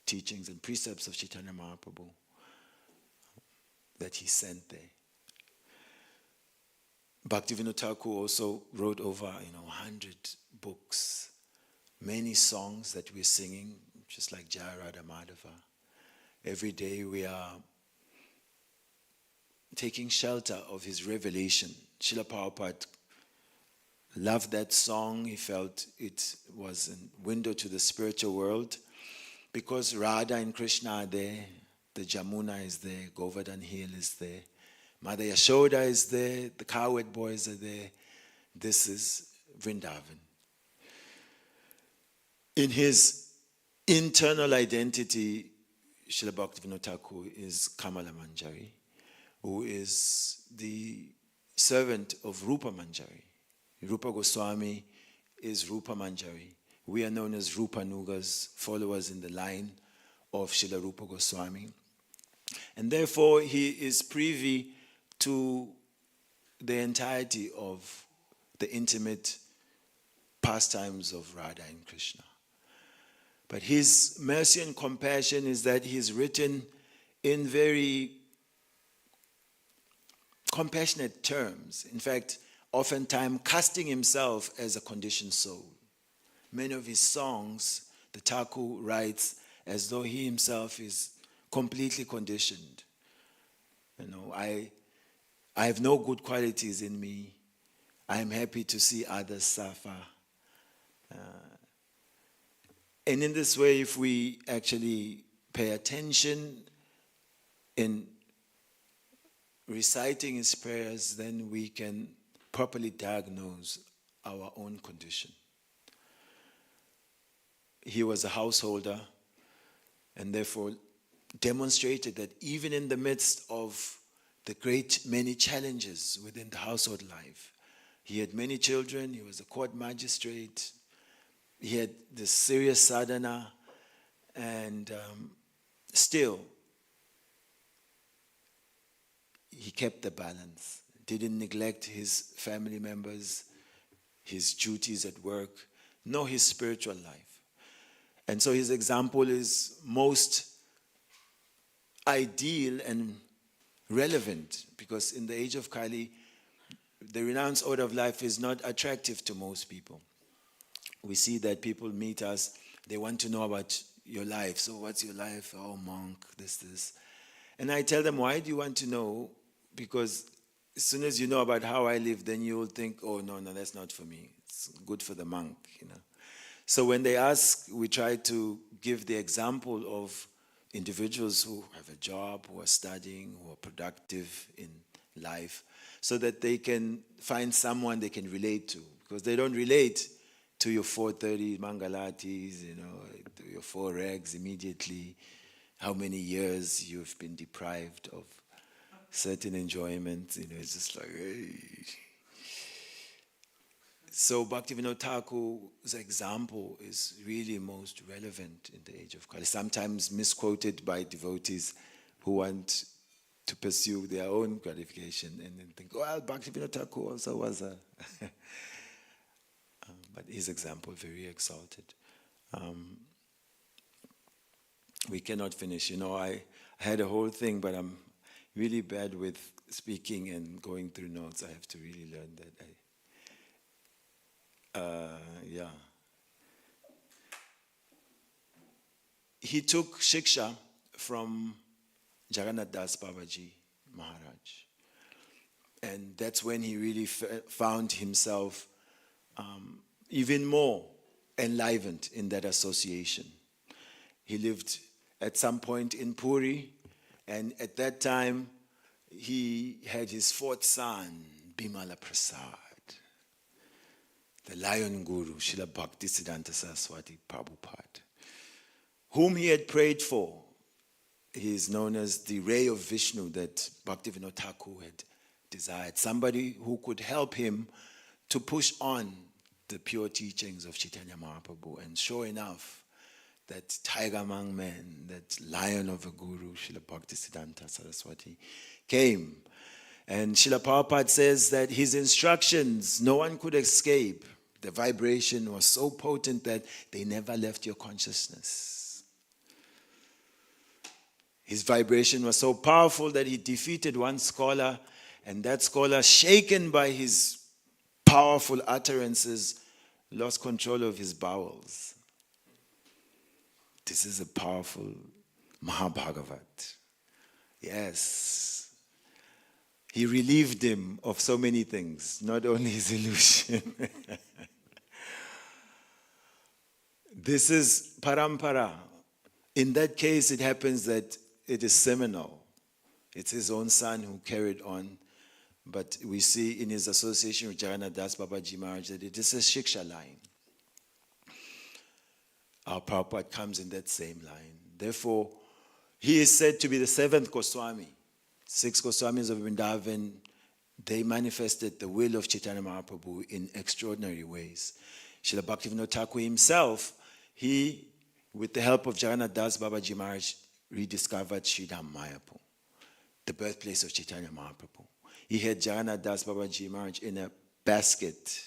teachings and precepts of Chaitanya Mahaprabhu that he sent there. Bhaktivinoda Thakur also wrote over 100 books, many songs that we're singing, just like Jaya Radha Madhava. Every day we are taking shelter of his revelation. Srila Prabhupada loved that song. He felt it was a window to the spiritual world because Radha and Krishna are there, the Jamuna is there, Govardhan Hill is there, Mother Yashoda is there, the cowherd boys are there. This is Vrindavan. In his internal identity, Srila Bhaktivinoda Thakur is Kamala Manjari, who is the servant of Rupa Manjari. Rupa Goswami is Rupa Manjari. We are known as Rupa Nugas, followers in the line of Srila Rupa Goswami. And therefore, he is privy to the entirety of the intimate pastimes of Radha and Krishna. But his mercy and compassion is that he's written in very compassionate terms. In fact, oftentimes casting himself as a conditioned soul. Many of his songs, the Thakur writes as though he himself is completely conditioned. I have no good qualities in me. I am happy to see others suffer. And in this way, if we actually pay attention in reciting his prayers, then we can properly diagnose our own condition. He was a householder and therefore demonstrated that even in the midst of the great many challenges within the household life, he had many children, he was a court magistrate, he had this serious sadhana, and still he kept the balance, didn't neglect his family members, his duties at work, nor his spiritual life. And so his example is most ideal and relevant, because in the age of Kali, the renounced order of life is not attractive to most people. We see that people meet us, they want to know about your life. So what's your life? Oh, monk, this. And I tell them, why do you want to know? because as soon as you know about how I live, then you will think, oh, no, that's not for me. It's good for the monk, So when they ask, we try to give the example of individuals who have a job, who are studying, who are productive in life, so that they can find someone they can relate to, because they don't relate to your 4:30 mangalatis, to your 4 rags immediately, how many years you've been deprived of certain enjoyment, it's just like, hey. So Bhaktivinoda Thakur's example is really most relevant in the age of Kali, sometimes misquoted by devotees who want to pursue their own gratification and then think, well, Bhaktivinoda Thakur also was a... but his example, very exalted. We cannot finish. I had a whole thing, but I'm really bad with speaking and going through notes. I have to really learn that. He took shiksha from Jagannath Das Babaji Maharaj. And that's when he really found himself even more enlivened in that association. He lived at some point in Puri, and at that time he had his 4th son, Bimala Prasad, the Lion Guru, Srila Bhakti Siddhanta Saraswati Prabhupada, whom he had prayed for. He is known as the ray of Vishnu that Bhaktivinoda Thakur had desired, somebody who could help him to push on the pure teachings of Chaitanya Mahaprabhu. And sure enough, that tiger among men, that lion of a guru, Srila Bhakti Siddhanta Saraswati, came. And Srila Prabhupada says that his instructions, no one could escape. The vibration was so potent that they never left your consciousness. His vibration was so powerful that he defeated one scholar, and that scholar, shaken by his powerful utterances, lost control of his bowels. This is a powerful Mahabhagavat. Yes. He relieved him of so many things, not only his illusion. This is parampara. In that case, it happens that it is seminal. It's his own son who carried on. But we see in his association with Jagannath Das Babaji Maharaj that it is a Shiksha line. Our Prabhupada comes in that same line. Therefore, he is said to be the 7th Goswami. 6 Goswamis of Vrindavan, they manifested the will of Chaitanya Mahaprabhu in extraordinary ways. Srila Bhaktivinoda Thakur himself, he, with the help of Jagannath Das Babaji Maharaj, rediscovered Sridham Mayapur, the birthplace of Chaitanya Mahaprabhu. He had Jagannath Das Babaji Maharaj in a basket.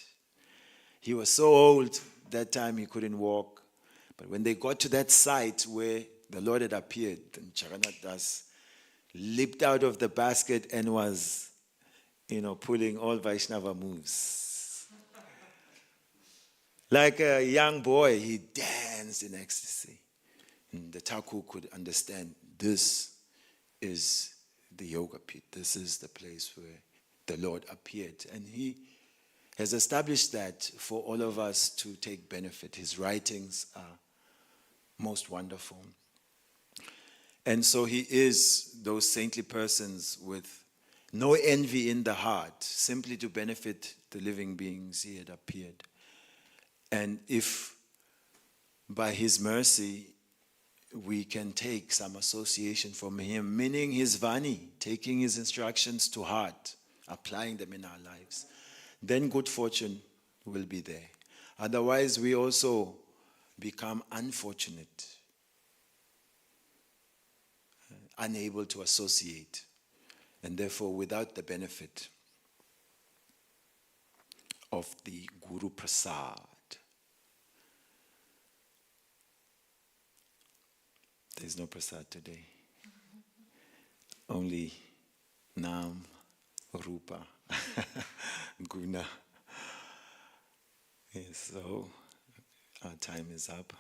He was so old, that time he couldn't walk. But when they got to that site where the Lord had appeared, then Jagannath Das leaped out of the basket and was, pulling all Vaishnava moves. Like a young boy, he danced in ecstasy. And the Thakur could understand this is the yoga pit. This is the place where the Lord appeared. And he has established that for all of us to take benefit. His writings are most wonderful. And so he is those saintly persons with no envy in the heart, simply to benefit the living beings he had appeared. And if by his mercy we can take some association from him, meaning his Vani, taking his instructions to heart, applying them in our lives, then good fortune will be there. Otherwise, we also become unfortunate, unable to associate, and therefore without the benefit of the Guru Prasad. There's no Prasad today. Only Nam, Rupa, Guna. Yes, so our time is up.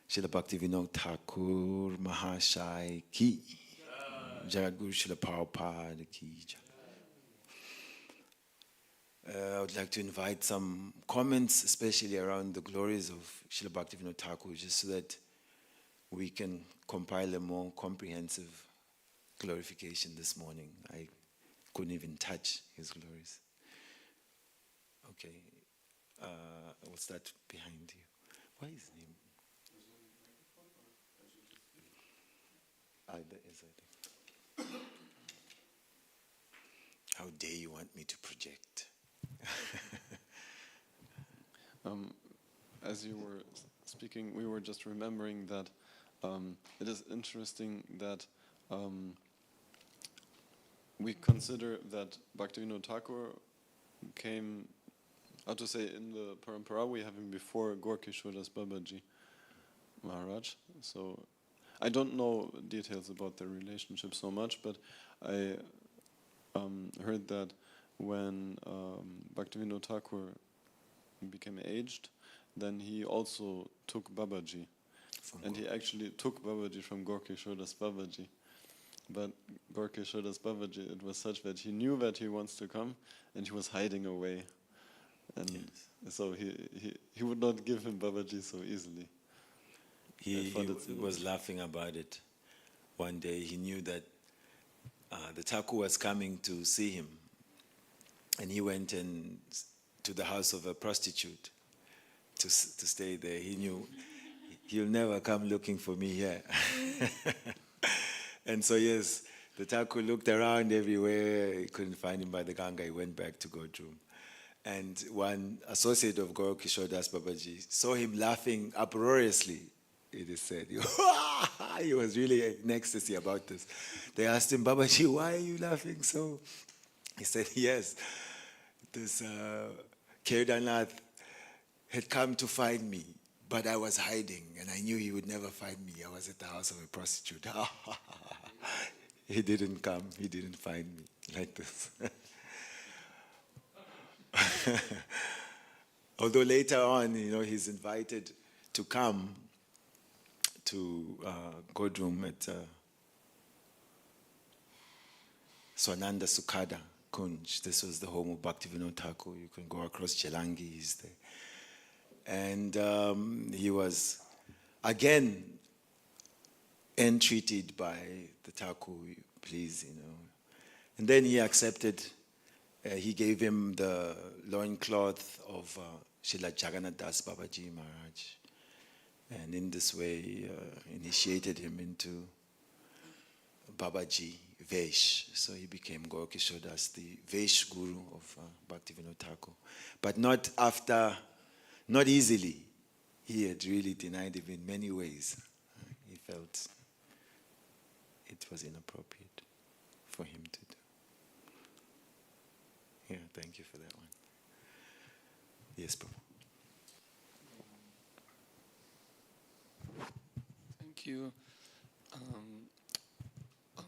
Srila Bhaktivinoda Thakur Mahashai ki. Jagadguru Srila Prabhupada ki. I would like to invite some comments, especially around the glories of Srila Bhaktivinoda Thakur, just so that we can compile a more comprehensive glorification this morning. I couldn't even touch his glories. Okay, we'll start behind you. Why is his name? There is, I think. How dare you want me to project? As you were speaking, we were just remembering that it is interesting that we consider that Bhaktivinoda Thakur came, how to say, in the parampara we have him before Gaurkishoras Babaji Maharaj. So I don't know details about their relationship so much, but I heard that when Bhaktivinoda Thakur became aged, then he also took Babaji. And he actually took Babaji from Gaurkishoras Babaji. But Gaurkishoras Babaji, it was such that he knew that he wants to come, and he was hiding away. And so he would not give him Babaji so easily. He was laughing about it. One day he knew that the Thakur was coming to see him. And he went to the house of a prostitute to stay there. He knew he'll never come looking for me here. And so yes, the Thakur looked around everywhere. He couldn't find him by the Ganga. He went back to Godrum. And one associate of Gaurkishoras Babaji saw him laughing uproariously, it is said. He was really in ecstasy about this. They asked him, Babaji, why are you laughing so? He said, yes, this Kedanath had come to find me, but I was hiding, and I knew he would never find me. I was at the house of a prostitute. He didn't come, he didn't find me, like this. Although later on, he's invited to come to Godrum at Swananda Sukhada Kunj. This was the home of Bhaktivinoda Thakur. You can go across Chelangi, he's there. And he was again entreated by the Thakur, please, And then he accepted. He gave him the loincloth of Srila Jagannath Das Babaji Maharaj. And in this way, initiated him into Babaji Vesh. So he became Gaurkishodas, the Vesh Guru of Bhaktivinoda Thakur. But not easily. He had really denied him in many ways. He felt it was inappropriate for him to do. Yeah, thank you for that one. Yes, Prabhu. Thank you.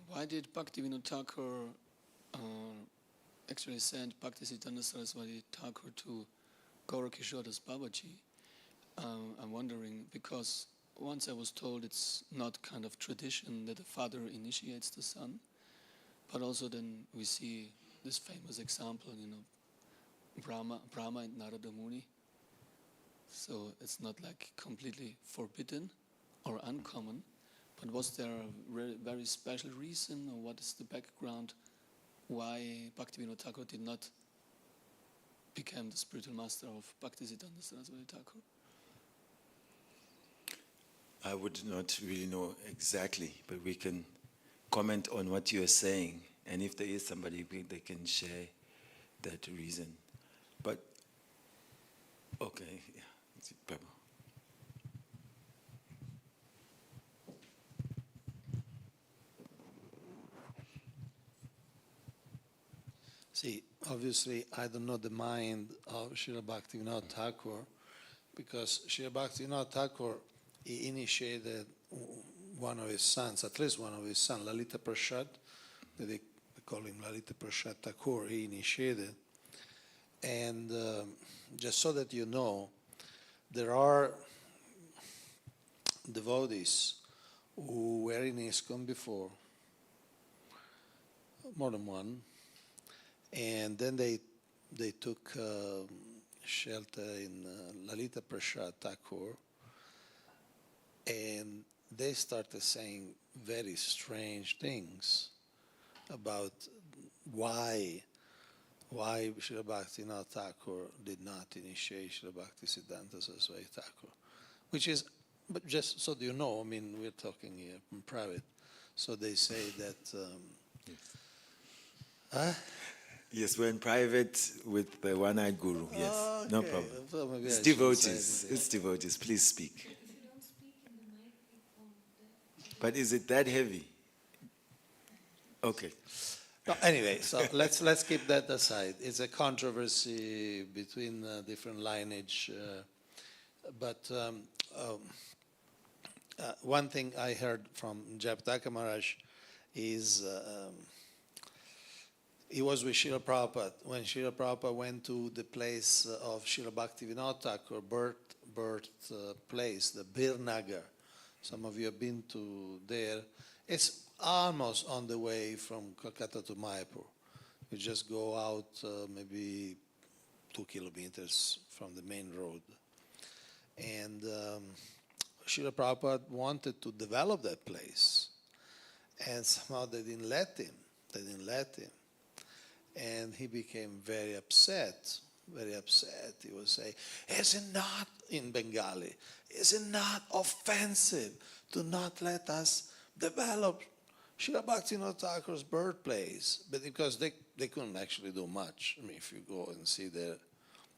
Why did Bhaktivinoda Thakur actually send Bhaktisiddhanta Saraswati Thakur to Gaurkishoras Babaji? I'm wondering, because once I was told it's not kind of tradition that the father initiates the son, but also then we see this famous example, Brahma and Narada Muni. So it's not like completely forbidden or uncommon, but was there a very special reason, or what is the background why Bhaktivinoda Thakur did not become the spiritual master of Bhaktisiddhanta Saraswati Thakur? I would not really know exactly, but we can comment on what you are saying, and if there is somebody, they can share that reason. But, okay, yeah, Prabhu. See, obviously, I don't know the mind of Srila Bhaktivinoda Thakur, because Srila Bhaktivinoda Thakur, he initiated one of his sons, at least one of his sons, Lalita Prasad, that they call him Lalita Prasad Thakur, he initiated. And just so that you know, there are devotees who were in ISKCON before, more than one, and then they they took shelter in Lalita Prasad Thakur, and they started saying very strange things about why Srila Bhaktivinoda Thakur did not initiate Srila Bhaktisiddhanta Saraswati Thakur, which is, but just so you know, I mean, we're talking here in private, so they say that. Yes, we're in private with the one-eyed guru. Yes, no Okay. problem. Well, maybe It's I shouldn't devotees. say It's devotees. Please speak. But is it that heavy? Okay. No, anyway, so let's keep that aside. It's a controversy between different lineage, but one thing I heard from Jayapataka Maharaj is he was with Srila Prabhupada. When Srila Prabhupada went to the place of Srila Bhaktivinoda Thakur, birth place, the Birnagar. Some of you have been to there. It's almost on the way from Kolkata to Mayapur. You just go out maybe 2 kilometers from the main road. And Srila Prabhupada wanted to develop that place. And somehow they didn't let him. And he became very upset. He would say, is it not, in Bengali, is it not offensive to not let us develop Srila Bhaktivinoda Thakur's birthplace? But because they couldn't actually do much. I mean, if you go and see there,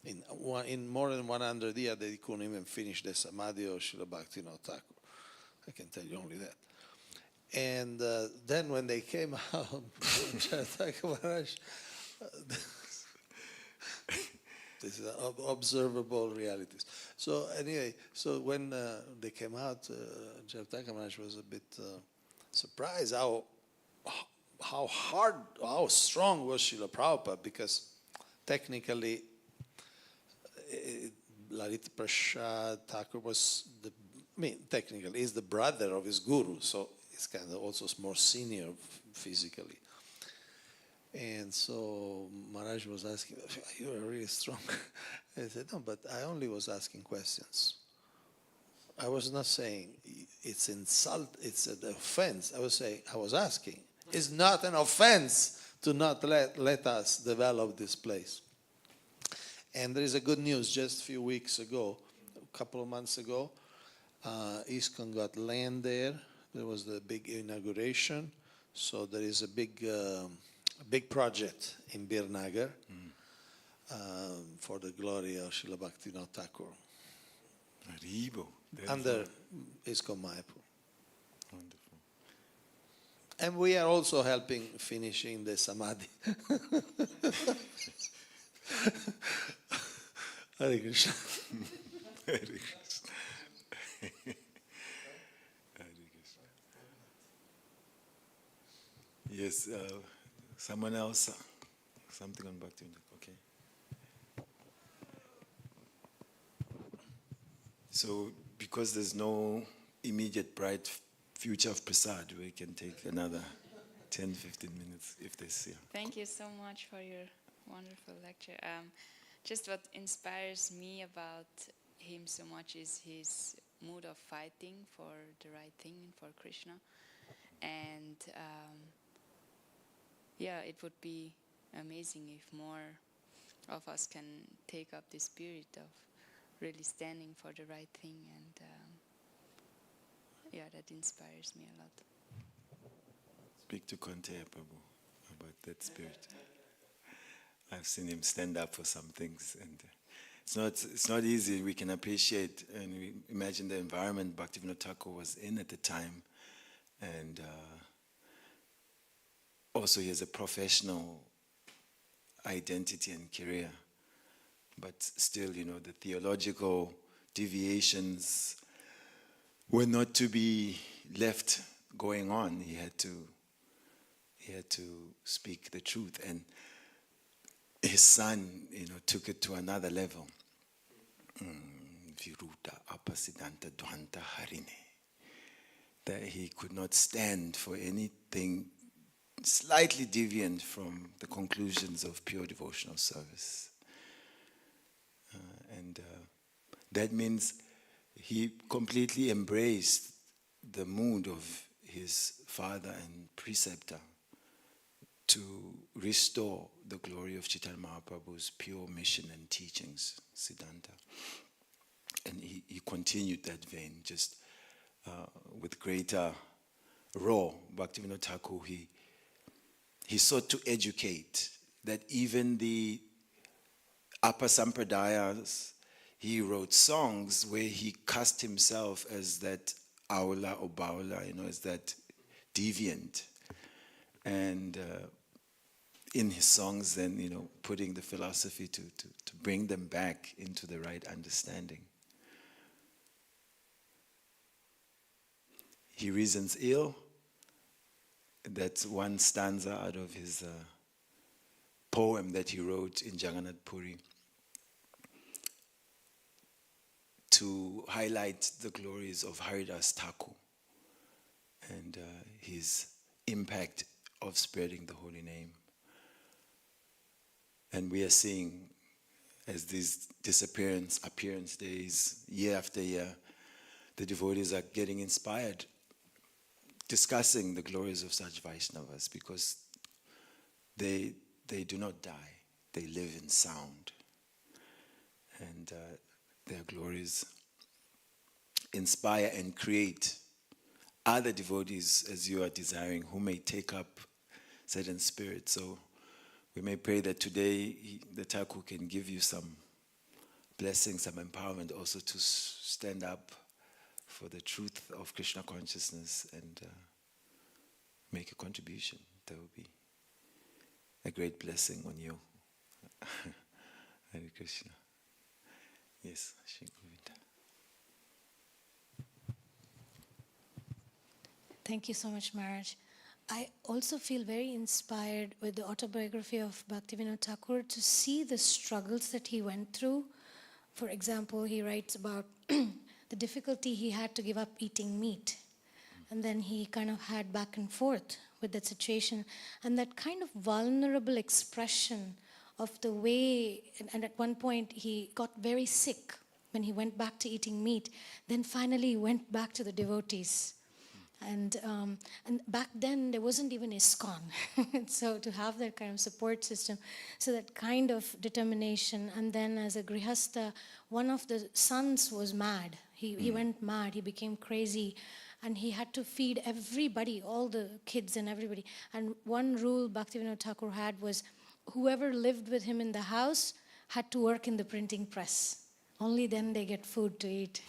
in more than 100 years, they couldn't even finish the Samadhi of Srila Bhaktivinoda Thakur. I can tell you only that. And then when they came out, Jayapataka Maharaj, this is observable realities. So anyway, so when they came out, Jayapataka Maharaj was a bit surprised how hard, how strong was Srila Prabhupada, because technically Lalita Prasad Thakur was technically is the brother of his guru, so he's kind of also more senior physically. And so Maharaj was asking, you are really strong. I said, no, but I only was asking questions. I was not saying it's insult, it's an offense. I was asking. It's not an offense to not let us develop this place. And there is a good news. Just a few weeks ago, a couple of months ago, ISKCON got land there. There was the big inauguration. So there is a big project in Birnagar for the glory of Srila Bhaktivinoda Thakur. Under ISKCON Mayapur. Wonderful. And we are also helping finishing the Samadhi. Hare Krishna. Hare Krishna. Hare Krishna. Yes, someone else, something on Bhakti. Okay. So, because there's no immediate bright future of Prasad, we can take another 10, 15 minutes if there's here. Thank you so much for your wonderful lecture. Just what inspires me about him so much is his mood of fighting for the right thing, for Krishna. And it would be amazing if more of us can take up the spirit of really standing for the right thing. And that inspires me a lot. Speak to Konteya Prabhu about that spirit. I've seen him stand up for some things, and it's not easy. We can appreciate and we imagine the environment Bhaktivinoda Thakur was in at the time, and also he has a professional identity and career, but still, the theological deviations were not to be left going on. He had to speak the truth, and his son, took it to another level. Viruta apasidanta dvanta harine. That he could not stand for anything slightly deviant from the conclusions of pure devotional service. And that means he completely embraced the mood of his father and preceptor to restore the glory of Chaitanya Mahaprabhu's pure mission and teachings, Siddhanta. And he continued that vein just with greater raw. Bhaktivinoda Thakur, he sought to educate that even the upper sampradayas, he wrote songs where he cast himself as that aula or baula, as that deviant. And in his songs then, putting the philosophy to bring them back into the right understanding. He reasons ill. That's one stanza out of his poem that he wrote in Jagannath Puri to highlight the glories of Haridas Thakur and his impact of spreading the holy name. And we are seeing, as these appearance days, year after year, the devotees are getting inspired, discussing the glories of such Vaishnavas, because they do not die, they live in sound. And their glories inspire and create other devotees, as you are desiring, who may take up certain spirit. So we may pray that today the Thakur can give you some blessing, some empowerment also to stand up for the truth of Krishna consciousness and make a contribution. That will be a great blessing on you. Hare Krishna. Yes, Shri Govinda. Thank you so much, Maharaj. I also feel very inspired with the autobiography of Bhaktivinoda Thakur to see the struggles that he went through. For example, he writes about the difficulty he had to give up eating meat. And then he kind of had back and forth with that situation. And that kind of vulnerable expression of the way, and at one point he got very sick when he went back to eating meat. Then finally he went back to the devotees. And back then there wasn't even ISKCON. So to have that kind of support system, so that kind of determination. And then as a grihastha, one of the sons was mad. He went mad, he became crazy. And he had to feed everybody, all the kids and everybody. And one rule Bhaktivinoda Thakur had was whoever lived with him in the house had to work in the printing press. Only then they get food to eat.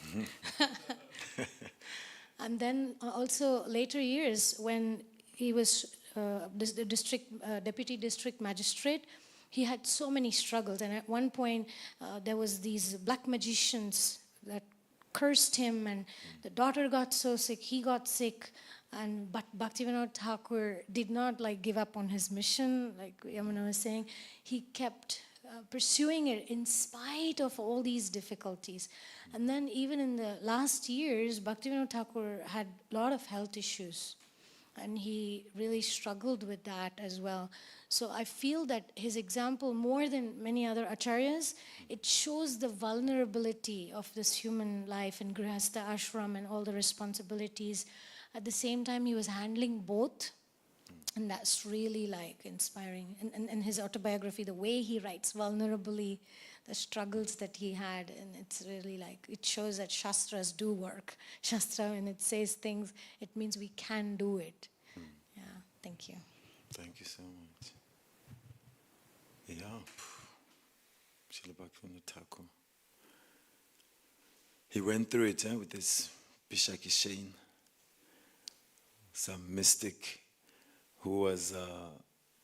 And then also later years, when he was the deputy district magistrate, he had so many struggles. And at one point, there was these black magicians that cursed him, and the daughter got so sick, he got sick. But Bhaktivinoda Thakur did not give up on his mission, like Yamuna was saying. He kept pursuing it in spite of all these difficulties. And then even in the last years, Bhaktivinoda Thakur had a lot of health issues. And he really struggled with that as well. So I feel that his example, more than many other acharyas, it shows the vulnerability of this human life in Grihastha ashram and all the responsibilities. At the same time, he was handling both. And that's really inspiring. And his autobiography, the way he writes vulnerably, the struggles that he had, and it's really it shows that Shastras do work. Shastra, when it says things, it means we can do it. Yeah, thank you. Thank you so much. Yeah. Srila Bhaktivinoda Thakur. He went through it with this Pishakishain, some mystic who was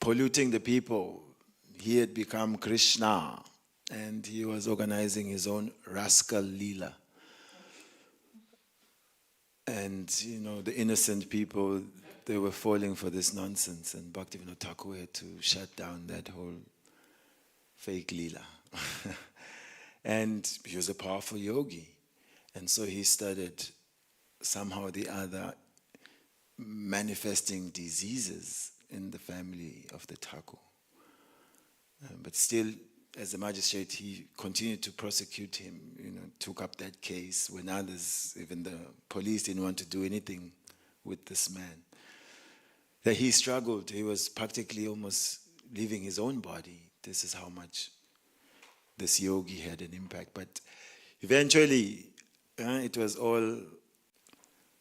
polluting the people. He had become Krishna, and he was organizing his own rascal Leela. And, the innocent people, they were falling for this nonsense, and Bhaktivinoda Thakur had to shut down that whole fake Leela. And he was a powerful yogi. And so he started somehow or the other manifesting diseases in the family of the Thakur. But still, as a magistrate, he continued to prosecute him, took up that case when others, even the police, didn't want to do anything with this man. That he struggled. He was practically almost leaving his own body. This is how much this yogi had an impact. But eventually, it was all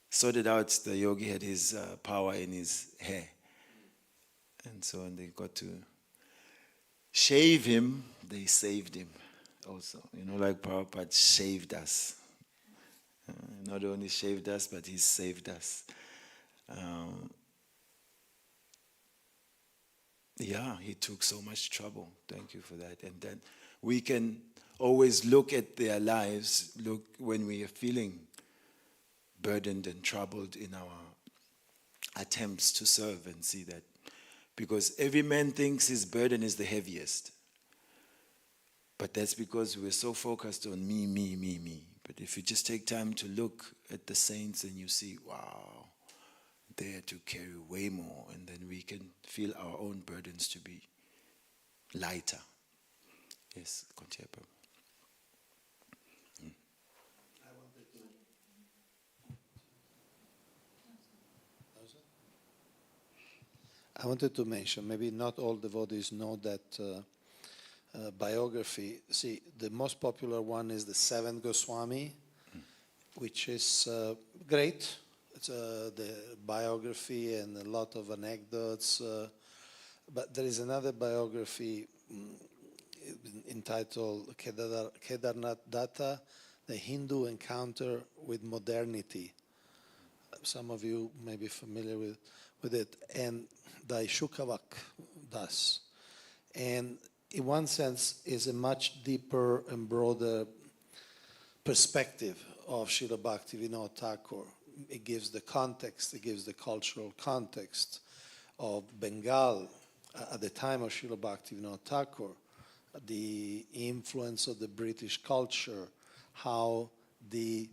sorted out. The yogi had his power in his hair. And so when they got to shave him, they saved him also. Like Prabhupada shaved us. Not only shaved us, but he saved us. He took so much trouble. Thank you for that. And then we can always look at their lives, look when we are feeling burdened and troubled in our attempts to serve, and see that. Because every man thinks his burden is the heaviest. But that's because we're so focused on me, me, me, me. But if you just take time to look at the saints, and you see, wow, they had to carry way more, and then we can feel our own burdens to be lighter. Yes, continue. I wanted to mention, maybe not all devotees know that biography. See, the most popular one is the Seventh Goswami, which is great. It's the biography and a lot of anecdotes. But there is another biography entitled Kedarnath Datta, The Hindu Encounter with Modernity. Some of you may be familiar with it. And the Shukavak Das. And in one sense is a much deeper and broader perspective of Srila Bhaktivinoda Thakur. It gives the context, it gives the cultural context of Bengal at the time of Srila Bhaktivinoda Thakur, the influence of the British culture, how the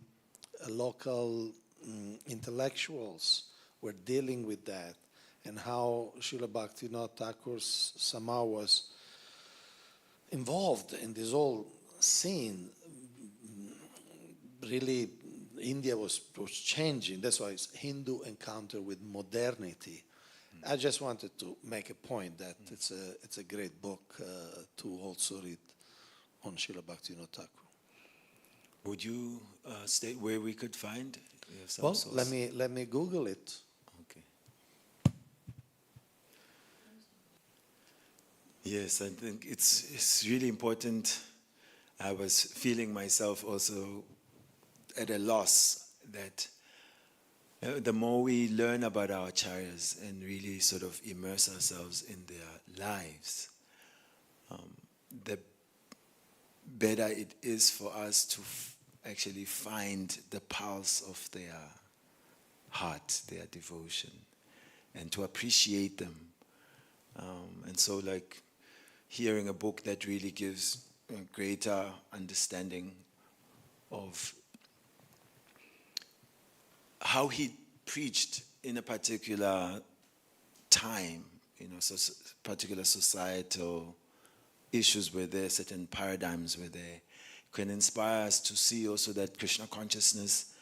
local intellectuals were dealing with that, and how Srila Bhaktivinoda Thakur somehow was involved in this whole scene. Really, India was changing. That's why it's Hindu encounter with modernity. I just wanted to make a point that it's a great book to also read on Srila Bhaktivinoda Thakur. Would you state where we could find? Well, let me Google it. Okay. Yes, I think it's really important. I was feeling myself also at a loss that the more we learn about our acharyas and really sort of immerse ourselves in their lives, the better it is for us to actually find the pulse of their heart, their devotion, and to appreciate them. And so, like, hearing a book that really gives a greater understanding of how he preached in a particular time, so particular societal issues were there, certain paradigms were there, can inspire us to see also that Krishna consciousness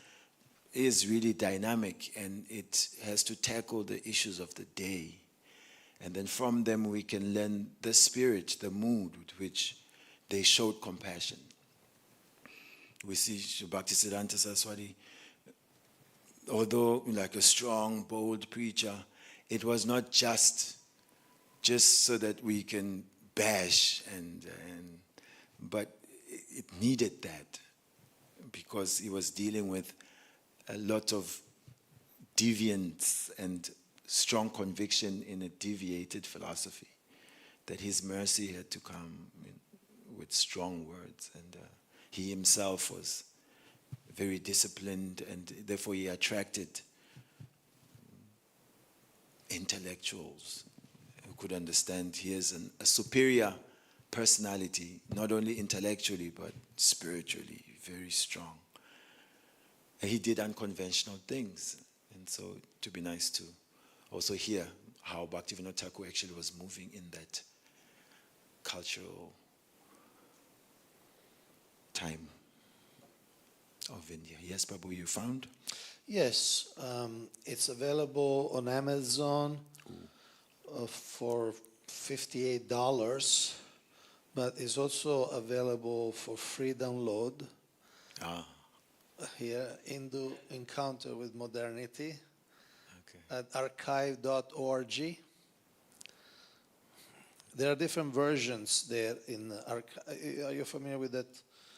is really dynamic and it has to tackle the issues of the day. And then from them we can learn the spirit, the mood with which they showed compassion. We see Bhaktisiddhanta Saraswati, although like a strong, bold preacher, it was not just so that we can bash but it needed that because he was dealing with a lot of deviance and strong conviction in a deviated philosophy, that his mercy had to come with strong words, and he himself was very disciplined, and therefore he attracted intellectuals who could understand he is a superior personality, not only intellectually but spiritually, very strong. And he did unconventional things, and so it would be nice to also hear how Bhaktivinoda Thakur actually was moving in that cultural time of India. Yes, Prabhu, you found? Yes, it's available on Amazon for $58, but it's also available for free download Ah, here, Hindu Encounter with Modernity, okay. at archive.org. There are different versions there in are you familiar with that?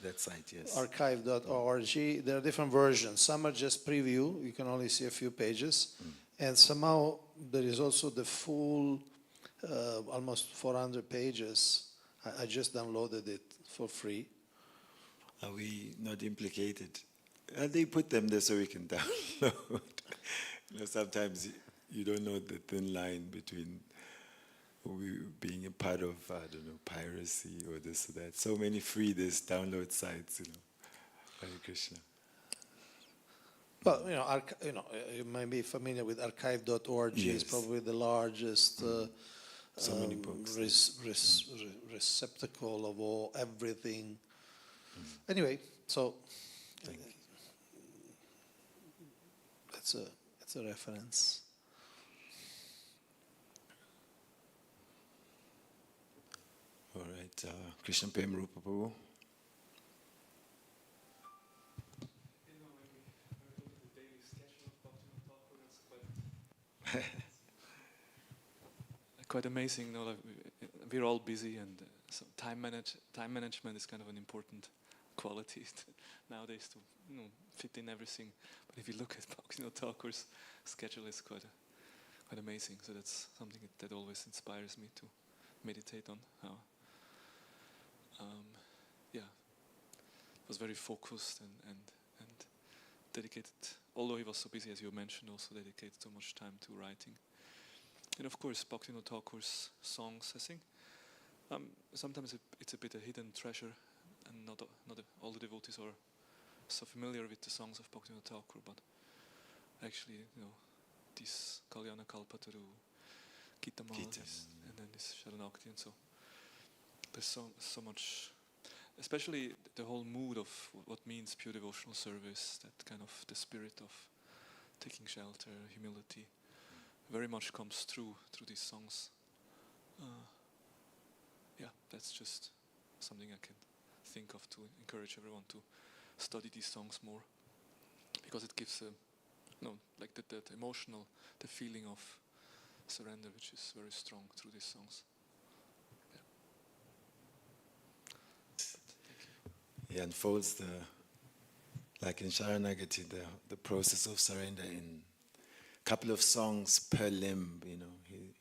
That site, yes. Archive.org. There are different versions. Some are just preview. You can only see a few pages. And somehow there is also the full, almost 400 pages. I just downloaded it for free. Are we not implicated? They put them there so we can download. Sometimes you don't know the thin line between being a part of, I don't know, piracy or this or that. So many free this download sites, Hare Krishna. But you might be familiar with archive.org. Yes. It's probably the largest So many books. receptacle of everything. Anyway, so Thank you. that's a reference. All right, Krishna Prem Rupa Prabhu. Quite amazing. Like we're all busy, and so time management is kind of an important quality nowadays to fit in everything. But if you look at Bhaktivinoda Thakur's schedule, it's quite amazing. So that's something that always inspires me to meditate on. How was very focused and dedicated. Although he was so busy, as you mentioned, also dedicated so much time to writing. And of course, Bhaktivinoda Thakur's songs, I think, sometimes it's a bit a hidden treasure, and not all the devotees are so familiar with the songs of Bhaktivinoda Thakur, but actually, this Kalyana Kalpataru, Gita Malas, and then this Sharanakti, and so there's so much, especially the whole mood of what means pure devotional service, that kind of the spirit of taking shelter, humility, very much comes through these songs. That's just something I can think of to encourage everyone to study these songs more, because it gives like the emotional, the feeling of surrender, which is very strong through these songs. He unfolds like in Sharanagati, the process of surrender in a couple of songs per limb, He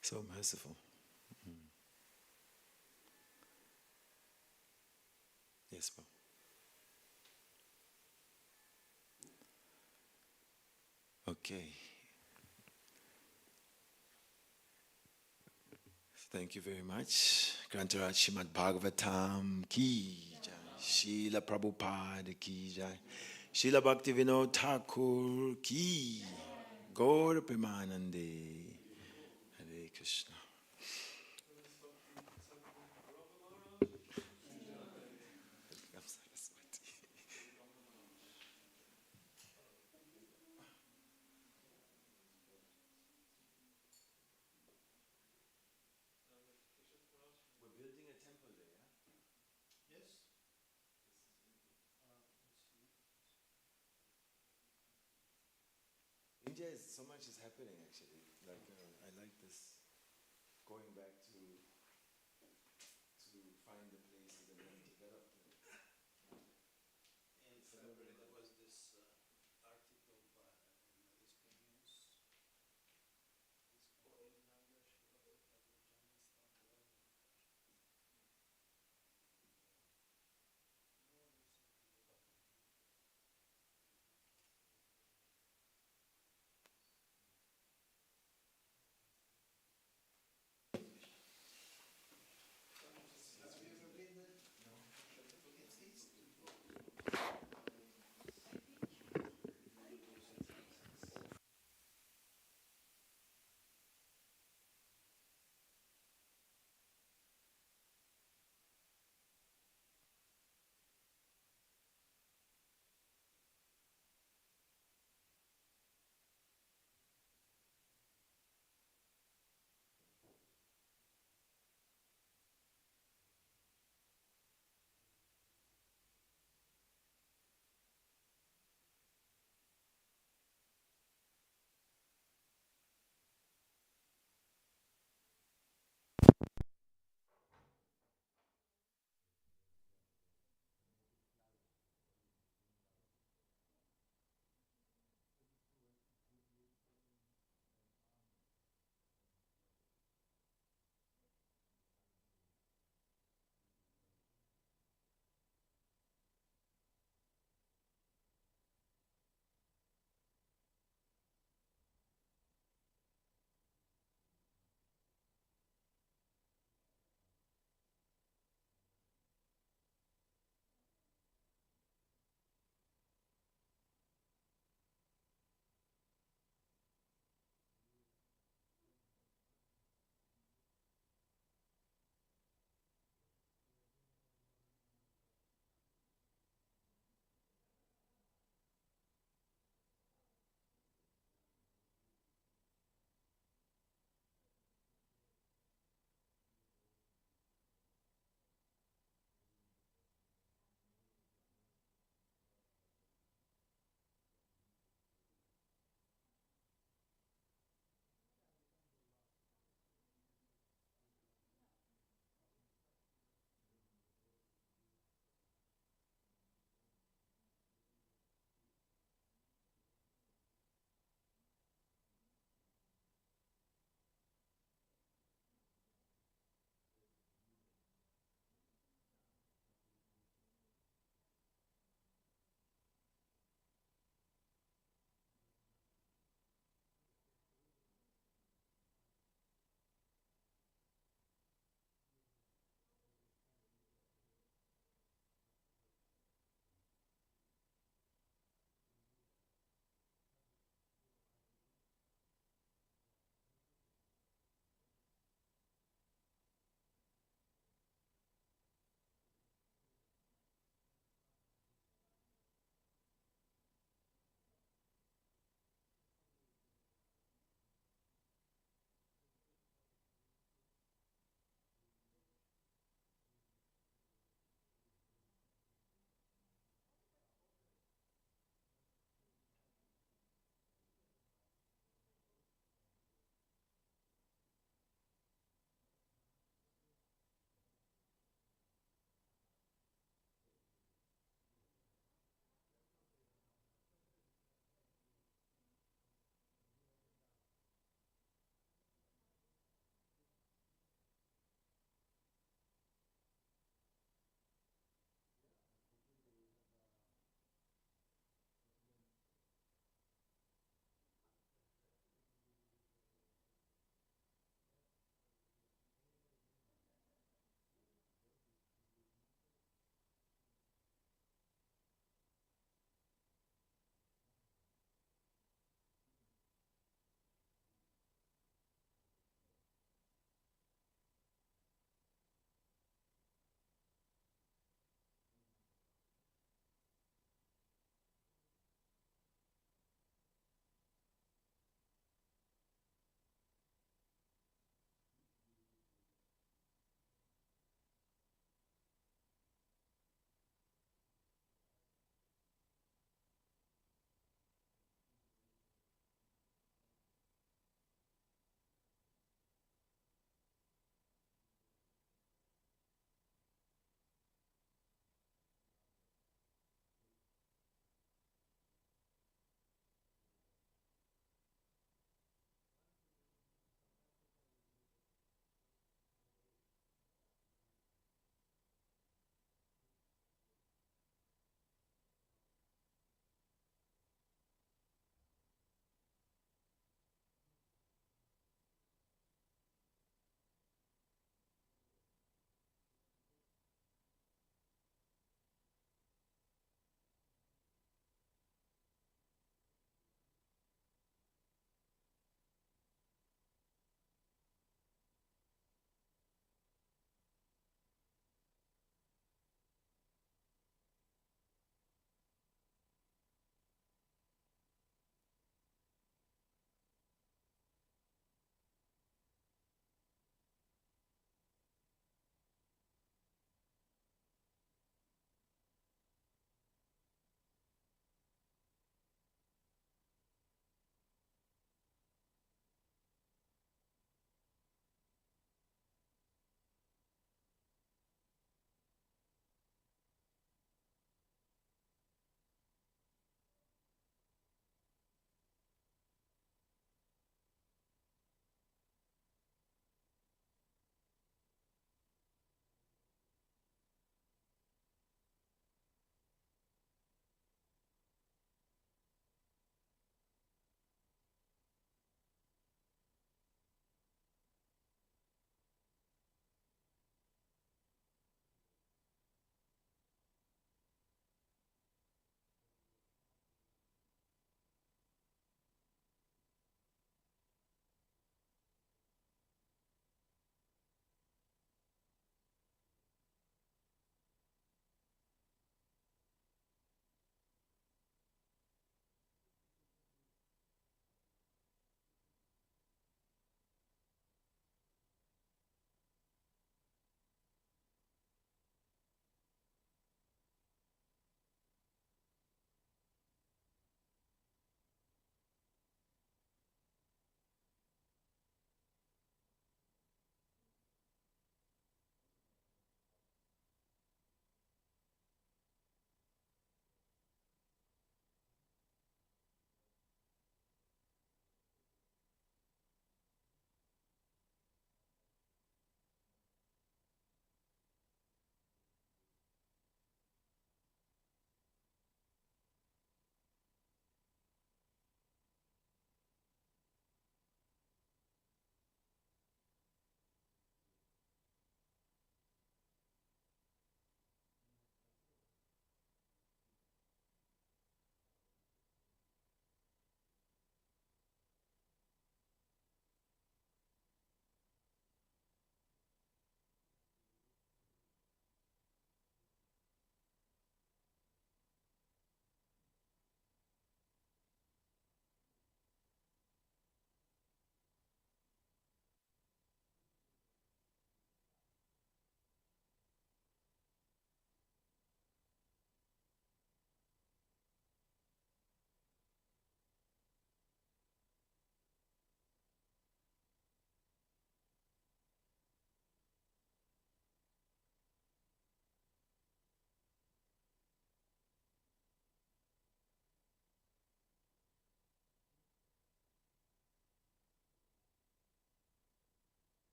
so merciful. Yes, Bob. Okay. Thank you very much. Grantaraj Srimad Bhagavatam ki jai. Srila Prabhupada ki jai. Srila Bhaktivinoda Thakur ki. Gaur Premanande. Hare Krishna. India so much is happening actually. Like I like this going back to find the